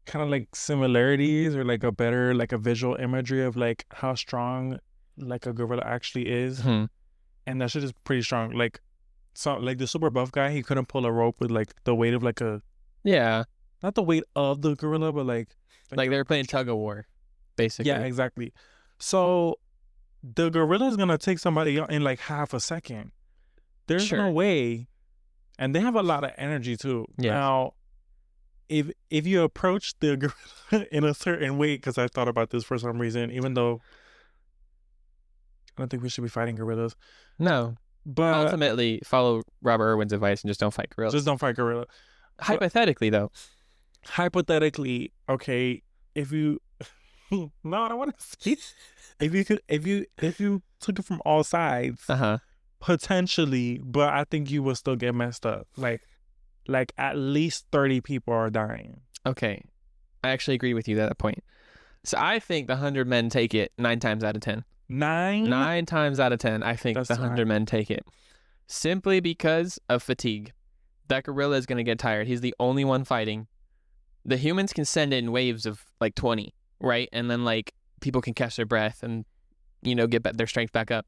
kind of like similarities or like a visual imagery of like how strong like a gorilla actually is. And that shit is pretty strong. Like, so like the super buff guy, he couldn't pull a rope with like the weight of like a, yeah, not the weight of the gorilla, but like they were playing tug of war, basically. Yeah, exactly. So the gorilla is gonna take somebody out in like half a second. There's no way, and they have a lot of energy too. Yeah. Now, if you approach the gorilla in a certain way, because I thought about this for some reason, even though I don't think we should be fighting gorillas. No, but ultimately follow Robert Irwin's advice and just don't fight gorillas. Just don't fight gorilla. Hypothetically, though. Hypothetically, okay, if you no, I don't want to see. If you took it from all sides, potentially, but I think you will still get messed up. Like at least 30 people are dying. Okay, I actually agree with you at that point. So I think the 100 men take it 9 times out of 10. 9 times out of 10, I think the 100 men take it, simply because of fatigue. That gorilla is going to get tired. He's the only one fighting. The humans can send in waves of like 20, right? And then like people can catch their breath and, get their strength back up.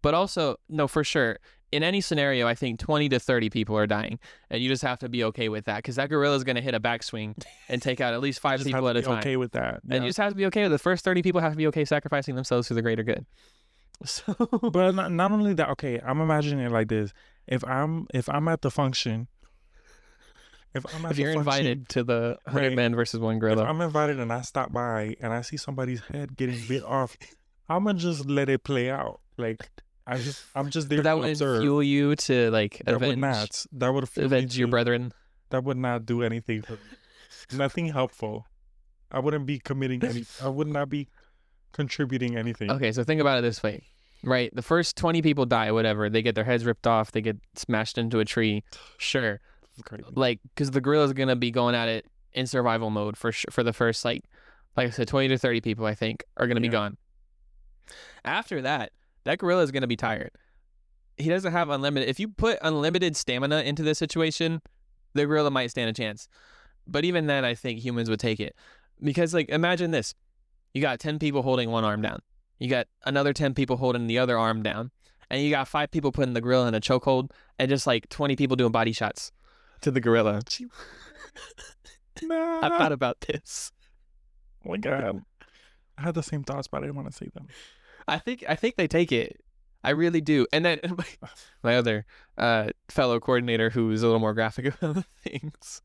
But also, no, for sure, in any scenario, I think 20 to 30 people are dying. And you just have to be okay with that, because that gorilla is going to hit a backswing and take out at least 5 people at a time. Okay with that. Yeah. And you just have to be okay with it. The first 30 people have to be okay sacrificing themselves for the greater good. So, but not only that, okay, I'm imagining it like this. If I'm at the function, if you're invited to the 100 men versus one gorilla, if I'm invited and I stop by and I see somebody's head getting bit off, I'm gonna just let it play out. Like I'm just there. But that to would observe. Fuel you to like That would avenge your brethren. That would not do anything. Nothing helpful. I wouldn't be committing any. I would not be contributing anything. Okay, so think about it this way: Right. The first 20 people die, whatever. They get their heads ripped off. They get smashed into a tree. Sure. Like, because the gorilla's going to be going at it in survival mode for the first, like I said, 20 to 30 people, I think, are going to be gone. After that gorilla is going to be tired. He doesn't have unlimited. If you put unlimited stamina into this situation, the gorilla might stand a chance. But even then, I think humans would take it. Because, like, imagine this. You got 10 people holding one arm down. You got another 10 people holding the other arm down. And you got 5 people putting the gorilla in a chokehold. And just, like, 20 people doing body shots to the gorilla. Nah. I thought about this. Oh, my God. I had the same thoughts, but I didn't want to say them. I think they take it. I really do. And then my other fellow coordinator, who is a little more graphic about the things,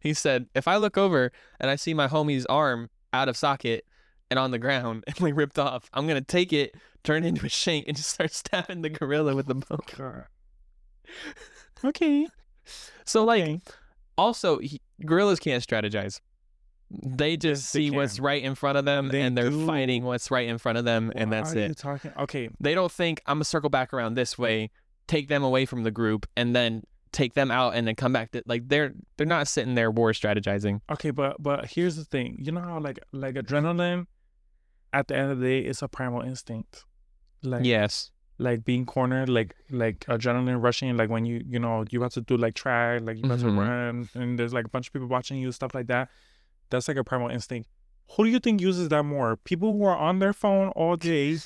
he said, if I look over and I see my homie's arm out of socket and on the ground and like ripped off, I'm going to take it, turn it into a shank, and just start stabbing the gorilla with the bone. Okay. So, like, also, gorillas can't strategize. They just see what's right in front of them, and they're fighting what's right in front of them, and that's it. Okay. They don't think, I'm going to circle back around this way, take them away from the group, and then take them out, and then come back. Like, they're not sitting there war strategizing. Okay, but here's the thing. You know how, like adrenaline, at the end of the day, it's a primal instinct. Like, yes. Like being cornered, like adrenaline rushing, like when you have to do like track, like you have to run, and there's like a bunch of people watching you, stuff like that. That's like a primal instinct. Who do you think uses that more? People who are on their phone all day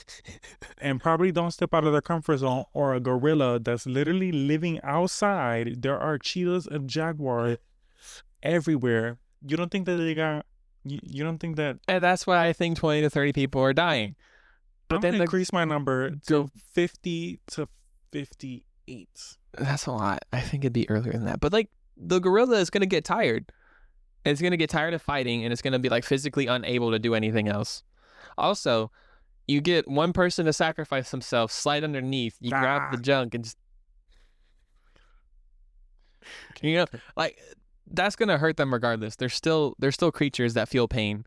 and probably don't step out of their comfort zone, or a gorilla that's literally living outside? There are cheetahs and jaguars everywhere. You don't think that they got... You don't think that... And that's why I think 20 to 30 people are dying. But then increase my number to 50 to 58. That's a lot. I think it'd be earlier than that. But like, the gorilla is going to get tired. It's going to get tired of fighting, and it's going to be like physically unable to do anything else. Also, you get one person to sacrifice himself, slide underneath, you grab the junk, and just... You know, like, that's going to hurt them regardless. They're still creatures that feel pain.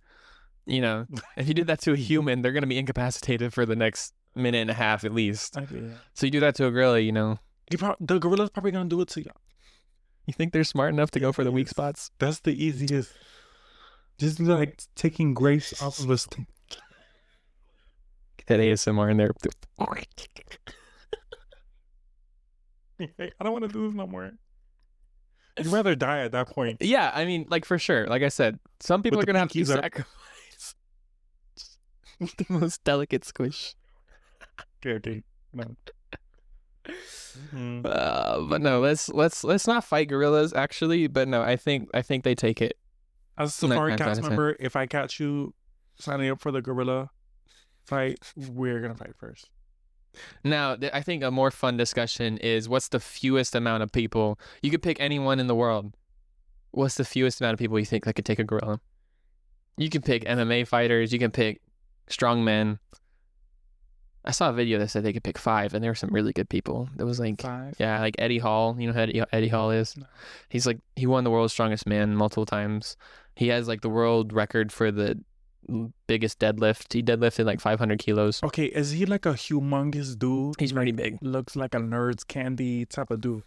You know, if you did that to a human, they're going to be incapacitated for the next minute and a half at least. Okay, yeah. So you do that to a gorilla, you know. The gorilla's probably going to do it to you. You think they're smart enough to go for the weak spots? That's the easiest. Just like taking grapes off of a stick. Get that ASMR in there. I don't want to do this no more. You'd rather die at that point. Yeah, I mean, like, for sure. Like I said, some people are going to have to sacrifice the most delicate squish. Okay. No. Mm-hmm. But no, let's not fight gorillas, actually. But no, I think they take it. As a Safari cast member, if I catch you signing up for the gorilla fight, we're gonna fight first. Now, I think a more fun discussion is, what's the fewest amount of people? You could pick anyone in the world. What's the fewest amount of people you think that could take a gorilla? You can pick MMA fighters. You can pick strongmen. I saw a video that said they could pick 5, and there were some really good people. There was like 5? Yeah, like Eddie Hall. You know who Eddie Hall is? No. He's like, he won the world's strongest man multiple times. He has like the world record for the biggest deadlift. He deadlifted like 500 kilos. Okay, is he like a humongous dude? He's pretty big. Looks like a nerd's candy type of dude.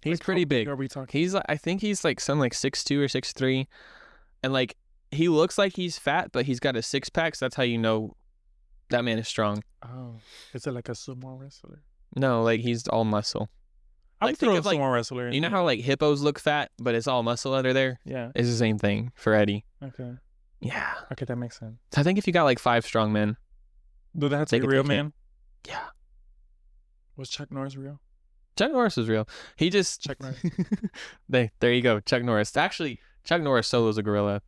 He's like, pretty big. Are we talking? He's like, I think he's like some like 6'2" or 6'3", and like he looks like he's fat, but he's got a 6-pack. So that's how you know that man is strong. Oh, is it like a sumo wrestler? No, like he's all muscle. I would throw a sumo wrestler. You know how like hippos look fat, but it's all muscle under there? Yeah. It's the same thing for Eddie. Okay. Yeah. Okay, that makes sense. I think if you got like 5 strong men. Do they have to be real, man? Yeah. Was Chuck Norris real? Chuck Norris was real. He just... Chuck Norris. There you go. Chuck Norris. Actually, Chuck Norris solo's a gorilla,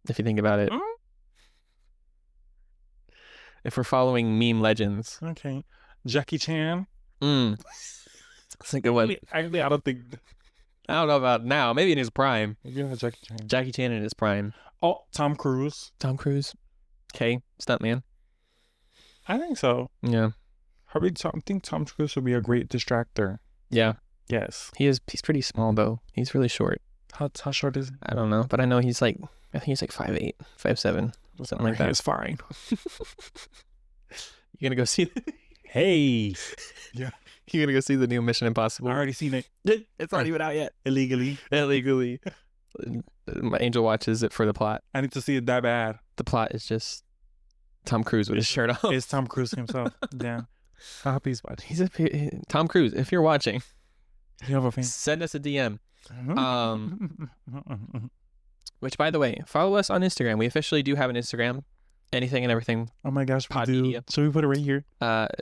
if you think about it. If we're following meme legends. Okay. Jackie Chan. That's a good one. Actually, I don't know about now. Maybe in his prime. Yeah, Jackie Chan. Jackie Chan in his prime. Oh, Tom Cruise. Tom Cruise. Okay, stuntman. I think so. Yeah. I think Tom Cruise would be a great distractor. Yeah. Yes. He's pretty small though. He's really short. How short is he? I don't know, but I know I think he's like 5'8", 5'7", something like that. It's fine. You gonna go see? Hey. Yeah. You gonna go see the new Mission Impossible? I already seen it. It's not even out yet. Illegally. My angel watches it for the plot. I need to see it that bad. The plot is just Tom Cruise with his shirt off. It's Tom Cruise himself. Damn. I hope he's watching. Tom Cruise, if you're watching, you have a fan. send us a DM. Which, by the way, follow us on Instagram. We officially do have an Instagram. Anything and everything. Oh my gosh, Pod we do. media. Should we put it right here?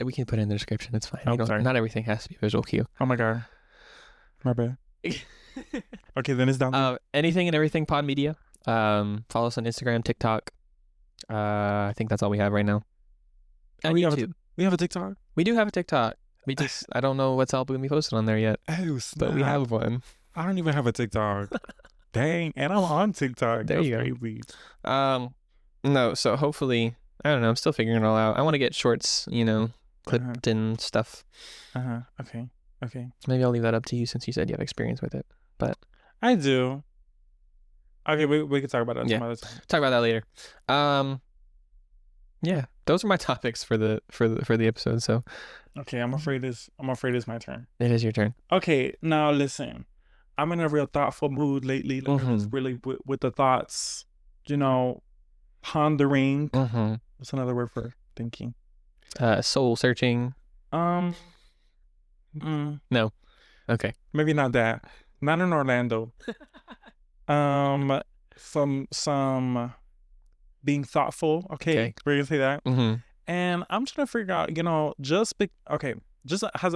We can put it in the description. It's fine. Oh, sorry. Not everything has to be visual cue. Oh my god. My bad. Okay, then it's down there. Anything and everything pod media. Follow us on Instagram, TikTok. I think that's all we have right now. And YouTube. We have a TikTok? We do have a TikTok. I don't know what's all going to be posted on there yet. Oh, but we have one. I don't even have a TikTok. Dang, and I'm on TikTok. There you go. No, so hopefully, I don't know. I'm still figuring it all out. I want to get shorts, clipped and stuff. Okay. Maybe I'll leave that up to you since you said you have experience with it. But I do. Okay, we can talk about that some other time. Talk about that later. Yeah, those are my topics for the episode. So, okay, I'm afraid it's my turn. It is your turn. Okay, now listen. I'm in a real thoughtful mood lately. Like, I was really with the thoughts, pondering. What's another word for thinking? Soul searching. No. Okay. Maybe not that. Not in Orlando. Some being thoughtful. Okay. We're gonna say that. And I'm trying to figure out, just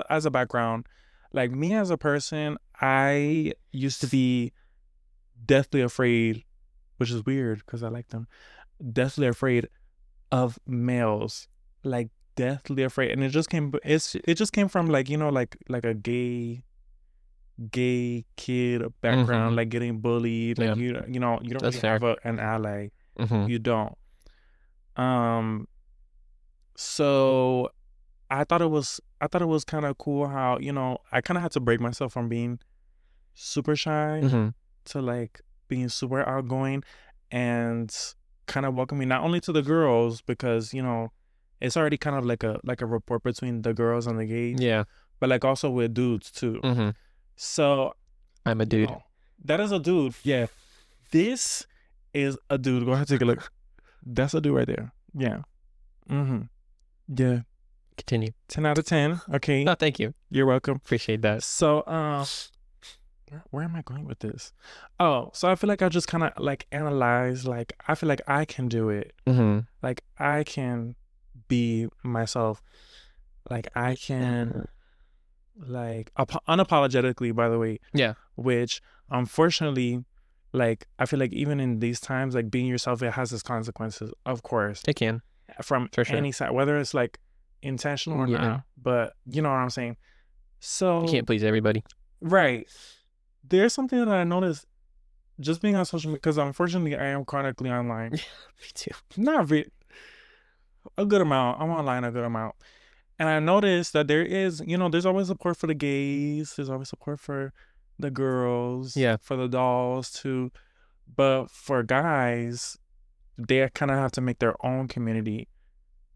as a background, like me as a person, I used to be deathly afraid, which is weird because I like them. Deathly afraid of males, like deathly afraid, and it just came from like like a gay kid background, like getting bullied, like you don't really have an ally, you don't. So I thought it was kind of cool how I kind of had to break myself from being super shy to like being super outgoing and kind of welcoming not only to the girls because it's already kind of like a rapport between the girls and the gays, but like also with dudes too. So I'm a dude. That is a dude. Yeah, this is a dude. Go ahead, take a look. That's a dude right there. Yeah. Yeah. Continue. 10 out of 10. Okay. No, thank you. You're welcome. Appreciate that. So where am I going with this? Oh, so I feel like I just kind of like analyze, like I feel like I can do it. Like I can be myself. Like I can like unapologetically, by the way. Yeah. Which unfortunately, like I feel like even in these times, like being yourself, it has its consequences. Of course, it can from any side, whether it's like intentional or not. But you know what I'm saying. So you can't please everybody, right? There's something that I noticed just being on social media, because unfortunately I am chronically online. Me too. Not really. A good amount. I'm online a good amount. And I noticed that there is, there's always support for the gays. There's always support for the girls. Yeah. For the dolls too. But for guys, they kind of have to make their own community.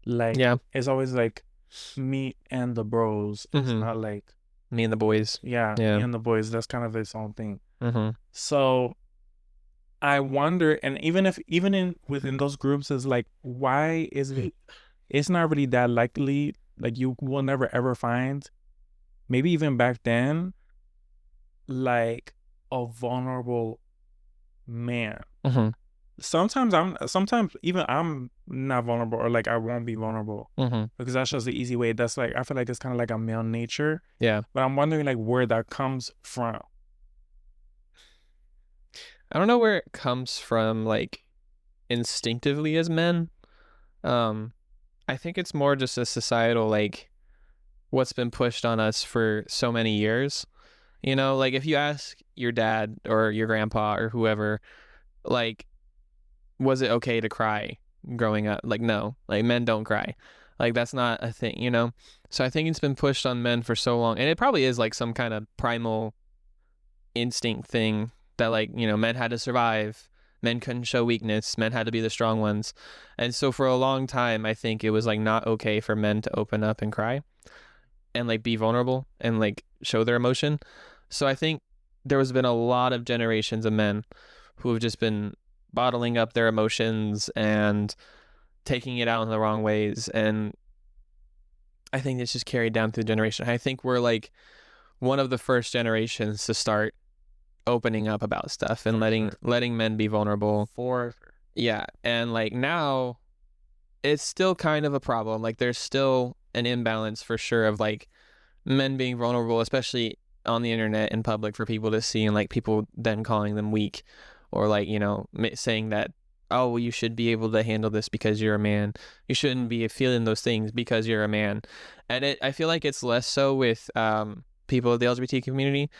Like, it's always like me and the bros. It's not like me and the boys. Yeah. Me and the boys. That's kind of its own thing. So I wonder, and even within those groups, is like, why is it? It's not really that likely. Like you will never ever find, maybe even back then, like a vulnerable man. Sometimes even I'm not vulnerable, or like I won't be vulnerable because that's just the easy way. That's like, I feel like it's kind of like a male nature. Yeah. But I'm wondering like where that comes from. I don't know where it comes from, like instinctively as men. I think it's more just a societal, like what's been pushed on us for so many years. Like if you ask your dad or your grandpa or whoever, like, was it okay to cry growing up? Like, no, like men don't cry. Like that's not a thing, So I think it's been pushed on men for so long, and it probably is like some kind of primal instinct thing that like, men had to survive Men couldn't show weakness. Men had to be the strong ones. And so for a long time, I think it was like not okay for men to open up and cry and like be vulnerable and like show their emotion. So I think there has been a lot of generations of men who have just been bottling up their emotions and taking it out in the wrong ways. And I think it's just carried down through the generation. I think we're like one of the first generations to start opening up about stuff and letting men be vulnerable. Yeah. And like now it's still kind of a problem. Like there's still an imbalance for sure of like men being vulnerable, especially on the internet in public for people to see, and like people then calling them weak or like, you know, saying that, oh, well, you should be able to handle this because you're a man. You shouldn't be feeling those things because you're a man. And I feel like it's less so with people of the LGBT community,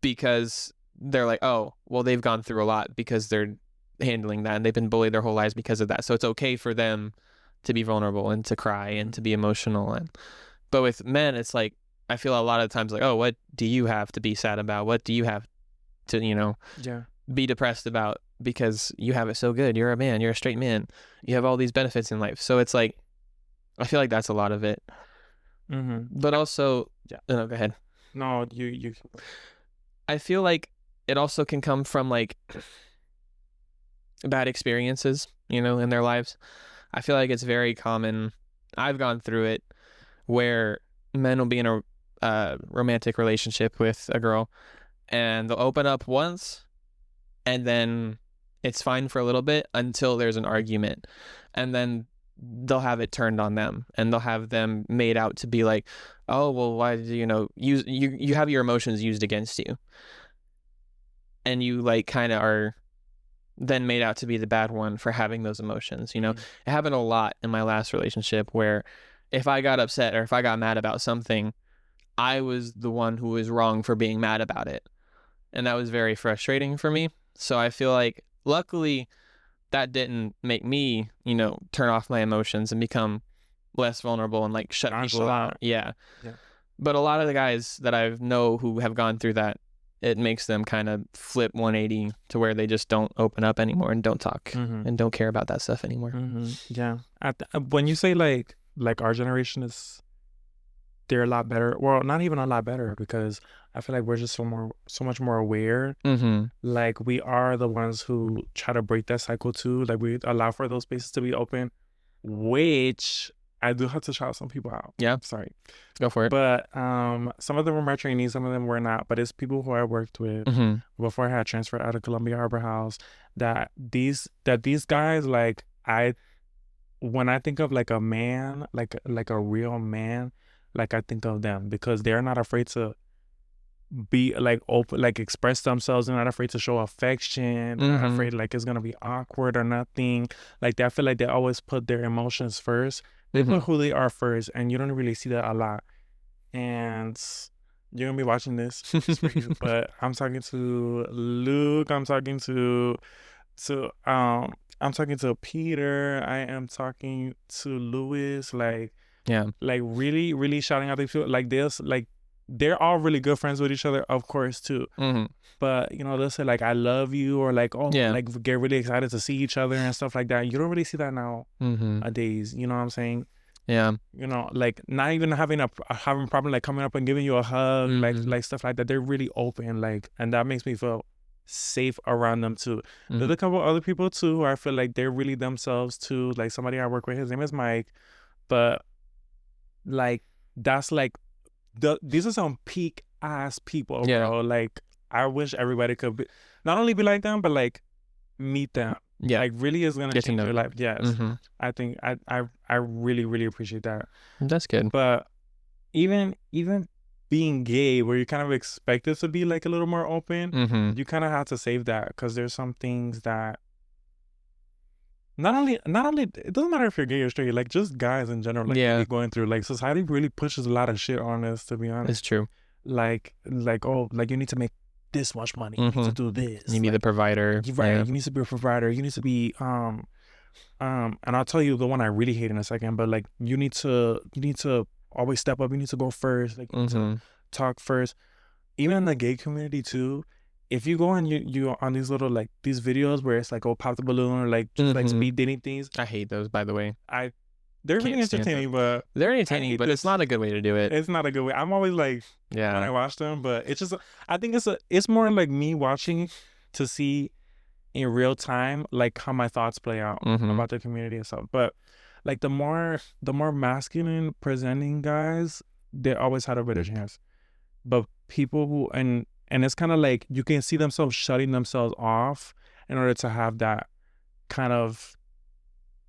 because they're like, oh, well, they've gone through a lot because they're handling that and they've been bullied their whole lives because of that. So it's okay for them to be vulnerable and to cry and to be emotional. But with men, it's like, I feel a lot of times like, oh, what do you have to be sad about? What do you have to, you know, be depressed about because you have it so good? You're a man. You're a straight man. You have all these benefits in life. So it's like, I feel like that's a lot of it. But also, no, go ahead. No, you. I feel like it also can come from like bad experiences, you know, in their lives. I feel like it's very common. I've gone through it where men will be in a romantic relationship with a girl and they'll open up once and then it's fine for a little bit until there's an argument, and then they'll have it turned on them and they'll have them made out to be like, oh, well, why did you have your emotions used against you, and you like kind of are then made out to be the bad one for having those emotions, you know. It happened a lot in my last relationship where if I got upset or if I got mad about something, I was the one who was wrong for being mad about it, and that was very frustrating for me. So I feel like luckily that didn't make me, you know, turn off my emotions and become less vulnerable and like shut people out. Yeah. But a lot of the guys that I know who have gone through that, it makes them kind of flip 180 to where they just don't open up anymore and don't talk and don't care about that stuff anymore. Yeah. When you say like our generation is, they're a lot better. Well, not even a lot better, because I feel like we're just so much more aware. Like we are the ones who try to break that cycle too. Like we allow for those spaces to be open, which I do have to shout some people out. Yeah. Sorry. Go for it. But some of them were my trainees, some of them were not. But it's people who I worked with before I had transferred out of Columbia Harbor House. That these guys, like when I think of like a man, like a real man, like I think of them, because they're not afraid to be like open, like express themselves. They're not afraid to show affection. They're not afraid like it's gonna be awkward or nothing. Like I feel like they always put their emotions first. They put who they are first, and you don't really see that a lot. And you're gonna be watching this, it's for you. But I'm talking to Luke. I'm talking to Peter. I am talking to Louis. Like really, really shouting out these people. Like this, like they're all really good friends with each other, of course, too. But you know, they'll say like I love you, or like like get really excited to see each other and stuff like that. You don't really see that nowadays. You know what I'm saying? Yeah. You know, like not even having a problem like coming up and giving you a hug, like stuff like that. They're really open, like, and that makes me feel safe around them too. There's a couple other people too who I feel like they're really themselves too. Like somebody I work with, his name is Mike, but like that's like these are some peak ass people, bro. Like I wish everybody could be, not only be like them, but like meet them. Like really is gonna change your life. Yes. I think I really, really appreciate that. That's good. But even being gay, where you're kind of expected to be like a little more open, you kind of have to save that, because there's some things that not only it doesn't matter if you're gay or straight, like just guys in general, like going through, like society really pushes a lot of shit on us, to be honest. It's true. Like oh, like you need to make this much money, you need to do this, you need the provider, right? You need to be a provider, you need to be and I'll tell you the one I really hate in a second, but like you need to always step up, you need to go first, like you need to talk first. Even in the gay community too, if you go and you on these little like these videos where it's like pop the balloon or like just like speed dating things. I hate those, by the way. They're really entertaining, but they're entertaining, but it's not a good way to do it. It's not a good way. I'm always like, when I watch them, but it's just, I think it's more like me watching to see in real time like how my thoughts play out about the community and stuff. But like the more masculine presenting guys, they always had a better chance. But people who and it's kind of like you can see themselves shutting themselves off in order to have that kind of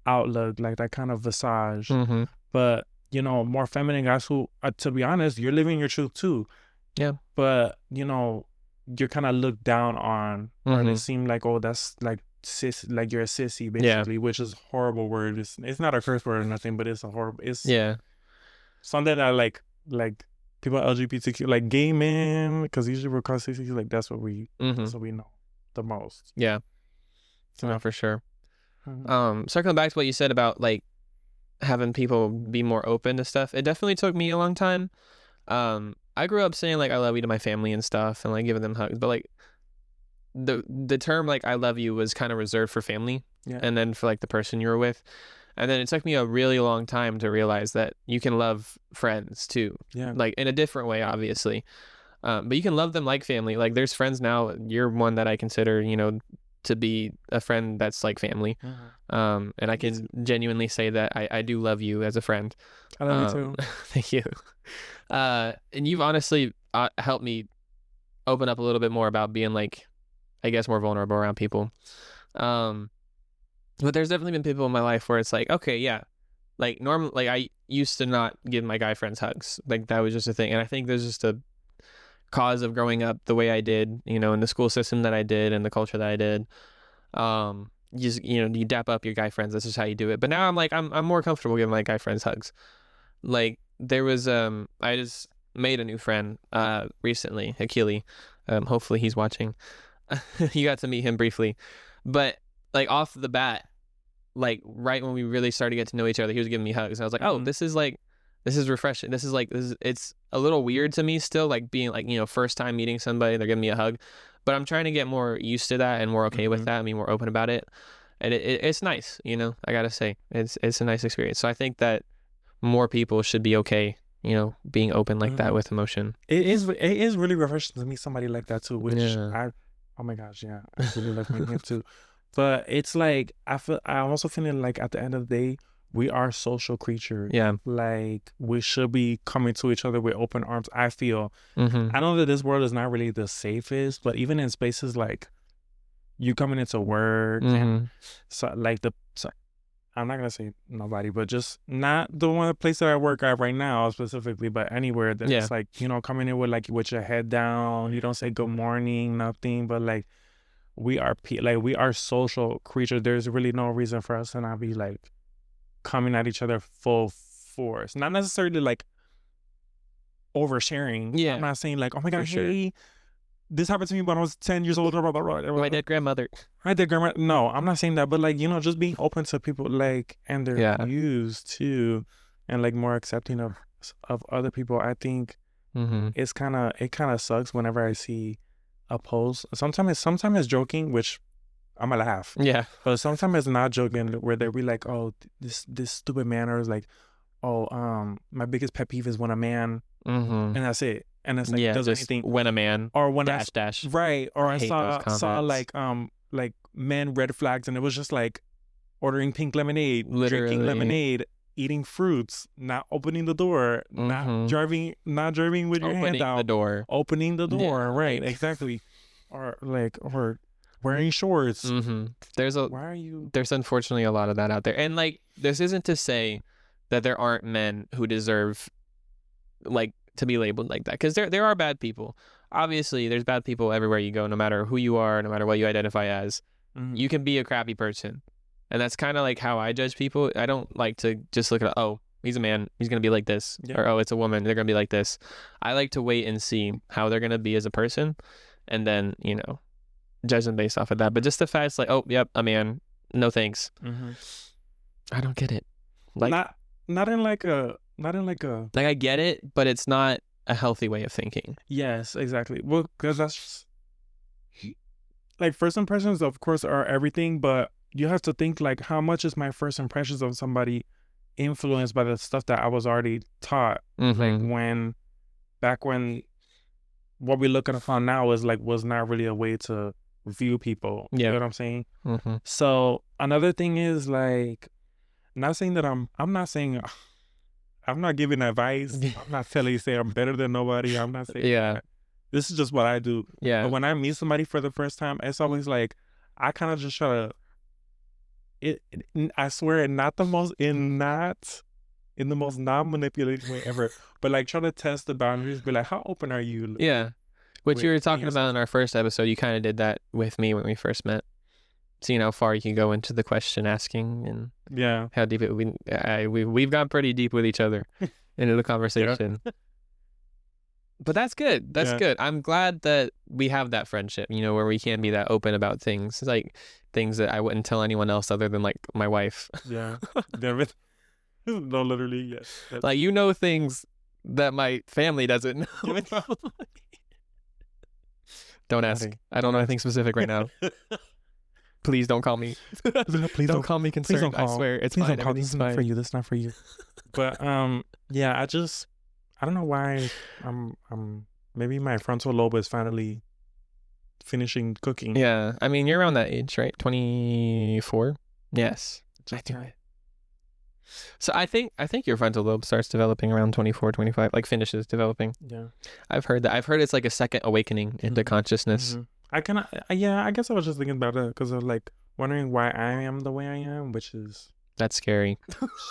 outlook, like that kind of visage. But you know, more feminine guys who, to be honest, you're living your truth too. Yeah. But you know, you're kind of looked down on, or they seem like, oh, that's like sis, like you're a sissy, basically, which is a horrible word. It's not a curse word or nothing, but it's a horrible. It's something that like people LGBTQ, like gay men, because usually we're called sissies. Like that's what we know the most. Yeah. No, for sure. Circling back to what you said about like having people be more open to stuff, it definitely took me a long time. I grew up saying like I love you to my family and stuff and like giving them hugs, but like the term like I love you was kind of reserved for family and then for like the person you were with. And then it took me a really long time to realize that you can love friends too, like in a different way, obviously, but you can love them like family. Like there's friends now, you're one that I consider, you know, to be a friend that's like family. And I can genuinely say that I do love you as a friend. I love you too. Thank you. And you've honestly helped me open up a little bit more about being like, I guess, more vulnerable around people. But there's definitely been people in my life where it's like, okay, yeah, like normally, like I used to not give my guy friends hugs. Like that was just a thing. And I think there's just a cause of growing up the way I did, you know, in the school system that I did and the culture that I did. You dap up your guy friends. This is how you do it. But now I'm like, I'm more comfortable giving my guy friends hugs. Like there was, I just made a new friend, recently, Akili. Hopefully he's watching. You got to meet him briefly, but like off the bat, like right when we really started to get to know each other, he was giving me hugs. And I was like, oh, this is refreshing. It's a little weird to me still, like being like, you know, first time meeting somebody, they're giving me a hug, but I'm trying to get more used to that and more okay with that and be more open about it. And it's nice, you know, I gotta say it's a nice experience. So I think that more people should be okay, you know, being open like that with emotion. It is really refreshing to meet somebody like that too, which oh my gosh, yeah, I really like meeting him too. But it's like I'm also feeling like at the end of the day, we are social creatures. Yeah. Like we should be coming to each other with open arms. I feel. I know that this world is not really the safest, but even in spaces like you coming into work and so like I'm not gonna say nobody, but just not the one place that I work at right now specifically, but anywhere that it's like, you know, coming in with your head down, you don't say good morning, nothing, but like we are social creatures. There's really no reason for us to not be like coming at each other full force. Not necessarily like oversharing. Yeah. I'm not saying like, oh my God, hey, this happened to me when I was 10 years old. My dead grandmother. No, I'm not saying that, but like, you know, just being open to people like and their views too, and like more accepting of other people. I think it kind of sucks whenever I see a post. Sometimes it's joking, which I'm gonna laugh. Yeah. But sometimes it's not joking, where they'll be like, oh, this stupid man, or is like, oh, my biggest pet peeve is when a man, and that's it. And it's like, does anything when a man, or when dash. Right. Or I saw like men red flags, and it was just like ordering pink lemonade, drinking lemonade, eating fruits, not opening the door, not driving with your hand out, opening the door, right? Exactly. Or wearing shorts. There's unfortunately a lot of that out there, and like this isn't to say that there aren't men who deserve like to be labeled like that, because there are bad people. Obviously, there's bad people everywhere you go, no matter who you are, no matter what you identify as. You can be a crappy person. And that's kind of like how I judge people. I don't like to just look at, oh, he's a man, he's going to be like this. Or, oh, it's a woman, they're going to be like this. I like to wait and see how they're going to be as a person, and then, you know, judge them based off of that. But just the fact it's like, oh, yep, a man, no thanks. I don't get it. Like not in like a like, I get it, but it's not a healthy way of thinking. Yes, exactly. Well, because like first impressions, of course, are everything, but you have to think like, how much is my first impressions of somebody influenced by the stuff that I was already taught? Like back when what we looking upon now is like was not really a way to view people. You know what I'm saying? So another thing is like, not saying that I'm not giving advice. I'm not telling you say I'm better than nobody. I'm not saying that. This is just what I do. Yeah. But when I meet somebody for the first time, it's always like I kind of just try to. I swear, not in the most non-manipulating way ever, but like try to test the boundaries. Be like, how open are you? Yeah. What you were talking about in our first episode, you kind of did that with me when we first met. Seeing how far you can go into the question asking and how deep we've gone pretty deep with each other into the conversation. But that's good. That's good. I'm glad that we have that friendship, where we can be that open about things. It's like things that I wouldn't tell anyone else other than like my wife. Yeah. No, literally, yes. Like, things that my family doesn't know. Don't ask. I don't know anything specific right now. Please don't call me. Please don't call me concerned. Please don't call. I swear, it's fine. This is not for you. That's not for you. But yeah, I don't know why maybe my frontal lobe is finally finishing cooking. Yeah, I mean, you're around that age, right? 24. Yes, I do it. So I think your frontal lobe starts developing around 24, 25, like finishes developing. Yeah, I've heard that. I've heard it's like a second awakening into consciousness. I guess I was just thinking about it because of like wondering why I am the way I am, which is that's scary.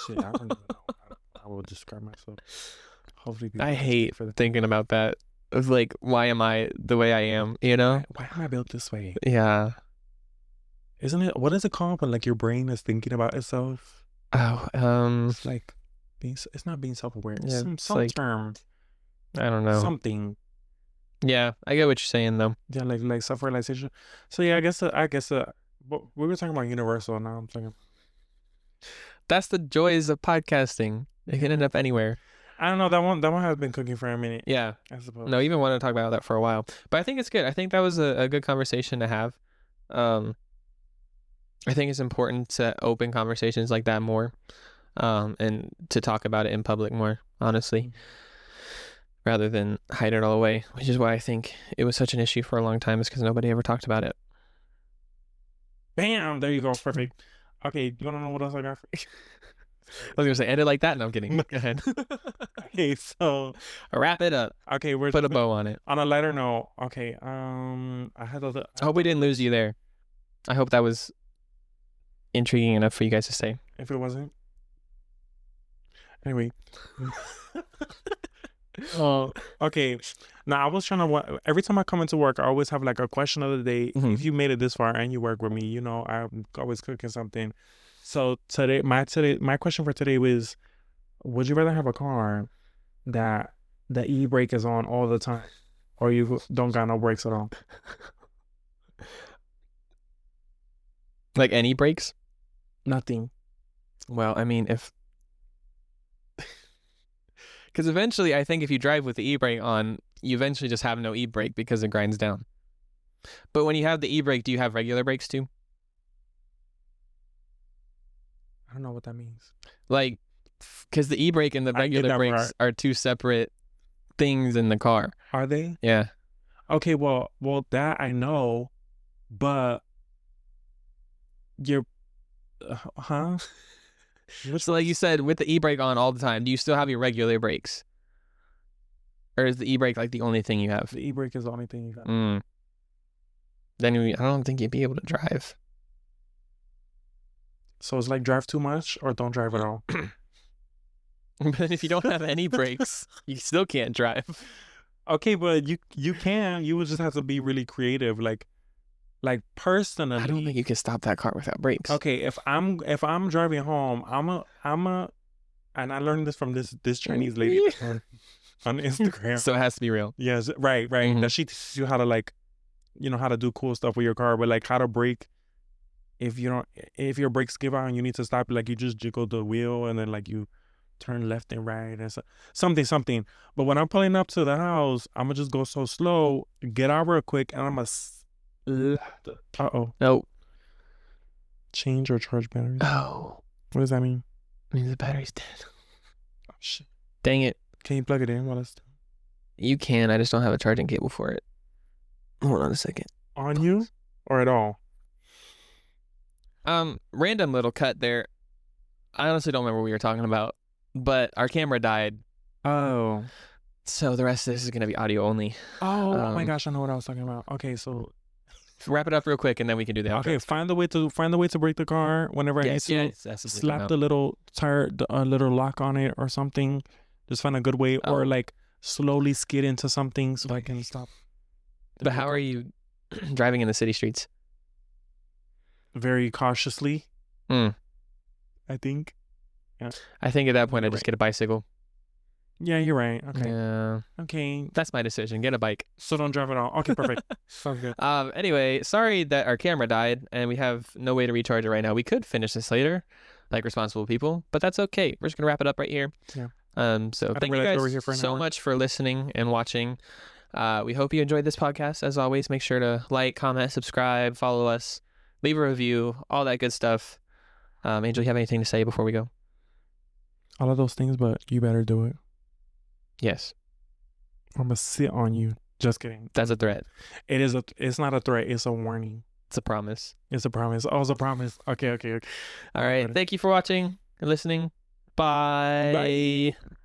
Shit, I don't even know how I will describe myself. Hopefully, I hate thinking about that. Of like, why am I the way I am? Why am I built this way? Yeah, isn't it? What is it called when like your brain is thinking about itself? Oh, it's like it's not being self-aware. Yeah, it's some like, term. I don't know. Something. Yeah, I get what you're saying though. Yeah, like self-realization. So yeah, I guess we were talking about universal. Now I'm thinking that's the joys of podcasting. It can end up anywhere. I don't know, that one has been cooking for a minute. Yeah, I suppose. No, even wanted to talk about that for a while, but I think it's good. I think that was a good conversation to have. I think it's important to open conversations like that more, and to talk about it in public more, honestly, rather than hide it all away, which is why I think it was such an issue for a long time, is because nobody ever talked about it. Bam! There you go. Perfect. Okay, you want to know what else I got for you? I was going to say, end it like that. No, I'm kidding. Go ahead. Okay, so wrap it up. Okay, put a bow on it. On a lighter note, okay, I hope we didn't lose you there. I hope that was intriguing enough for you guys to say. If it wasn't. Anyway. Okay. Now, I was trying to, every time I come into work, I always have like a question of the day. If you made it this far and you work with me, I'm always cooking something. So today, my question for today was, would you rather have a car that the e-brake is on all the time, or you don't got no brakes at all? Like any brakes? Nothing. Well, I mean, because eventually I think if you drive with the e-brake on, you eventually just have no e-brake because it grinds down. But when you have the e-brake, do you have regular brakes too? I don't know what that means. Like, because the e-brake and the regular brakes are two separate things in the car. Are they? Yeah. Okay, well, that I know, but you're, huh? So like you said, with the e-brake on all the time, do you still have your regular brakes? Or is the e-brake like the only thing you have? The e-brake is the only thing you have. Then I don't think you'd be able to drive. So it's like drive too much or don't drive at all. But if you don't have any brakes, you still can't drive. Okay, but you can. You would just have to be really creative. Like personally, I don't think you can stop that car without brakes. Okay, if I'm driving home, and I learned this from this Chinese lady on Instagram. So it has to be real. Yes, right. That she teaches you how to how to do cool stuff with your car, but like how to brake. If your brakes give out and you need to stop, like you just jiggle the wheel and then like you turn left and right and something. But when I'm pulling up to the house, I'm gonna just go so slow, get out real quick, and I'm gonna Uh-oh. No. Change or charge batteries. Oh. What does that mean? It means the battery's dead. Oh, shit. Dang it. Can you plug it in while it's... You can. I just don't have a charging cable for it. Hold on a second. On you? Or at all? Random little cut there. I honestly don't remember what we were talking about, but our camera died. Oh. So the rest of this is going to be audio only. Oh my gosh, I know what I was talking about. Okay, so wrap it up real quick and then we can do that. Okay, find the way to break the car whenever I need to. Slap the little tire, the little lock on it or something. Just find a good way, or like slowly skid into something so I can stop. But how are you driving in the city streets? Very cautiously. I think. Yeah. I think at that point I just get a bicycle. Yeah, you're right. Okay. Yeah. Okay. That's my decision. Get a bike. So don't drive at all. Okay, perfect. Sounds good. Anyway, sorry that our camera died and we have no way to recharge it right now. We could finish this later, like responsible people, but that's okay. We're just gonna wrap it up right here. Yeah. So thank you guys so much for listening and watching. We hope you enjoyed this podcast. As always, make sure to like, comment, subscribe, follow us, leave a review, all that good stuff. Angel, you have anything to say before we go? All of those things, but you better do it. Yes. I'm gonna sit on you. Just kidding. That's a threat. It's not a threat. It's a warning. It's a promise. It's a promise. Oh, it's a promise. Okay. All right. Thank you for watching and listening. Bye. Bye.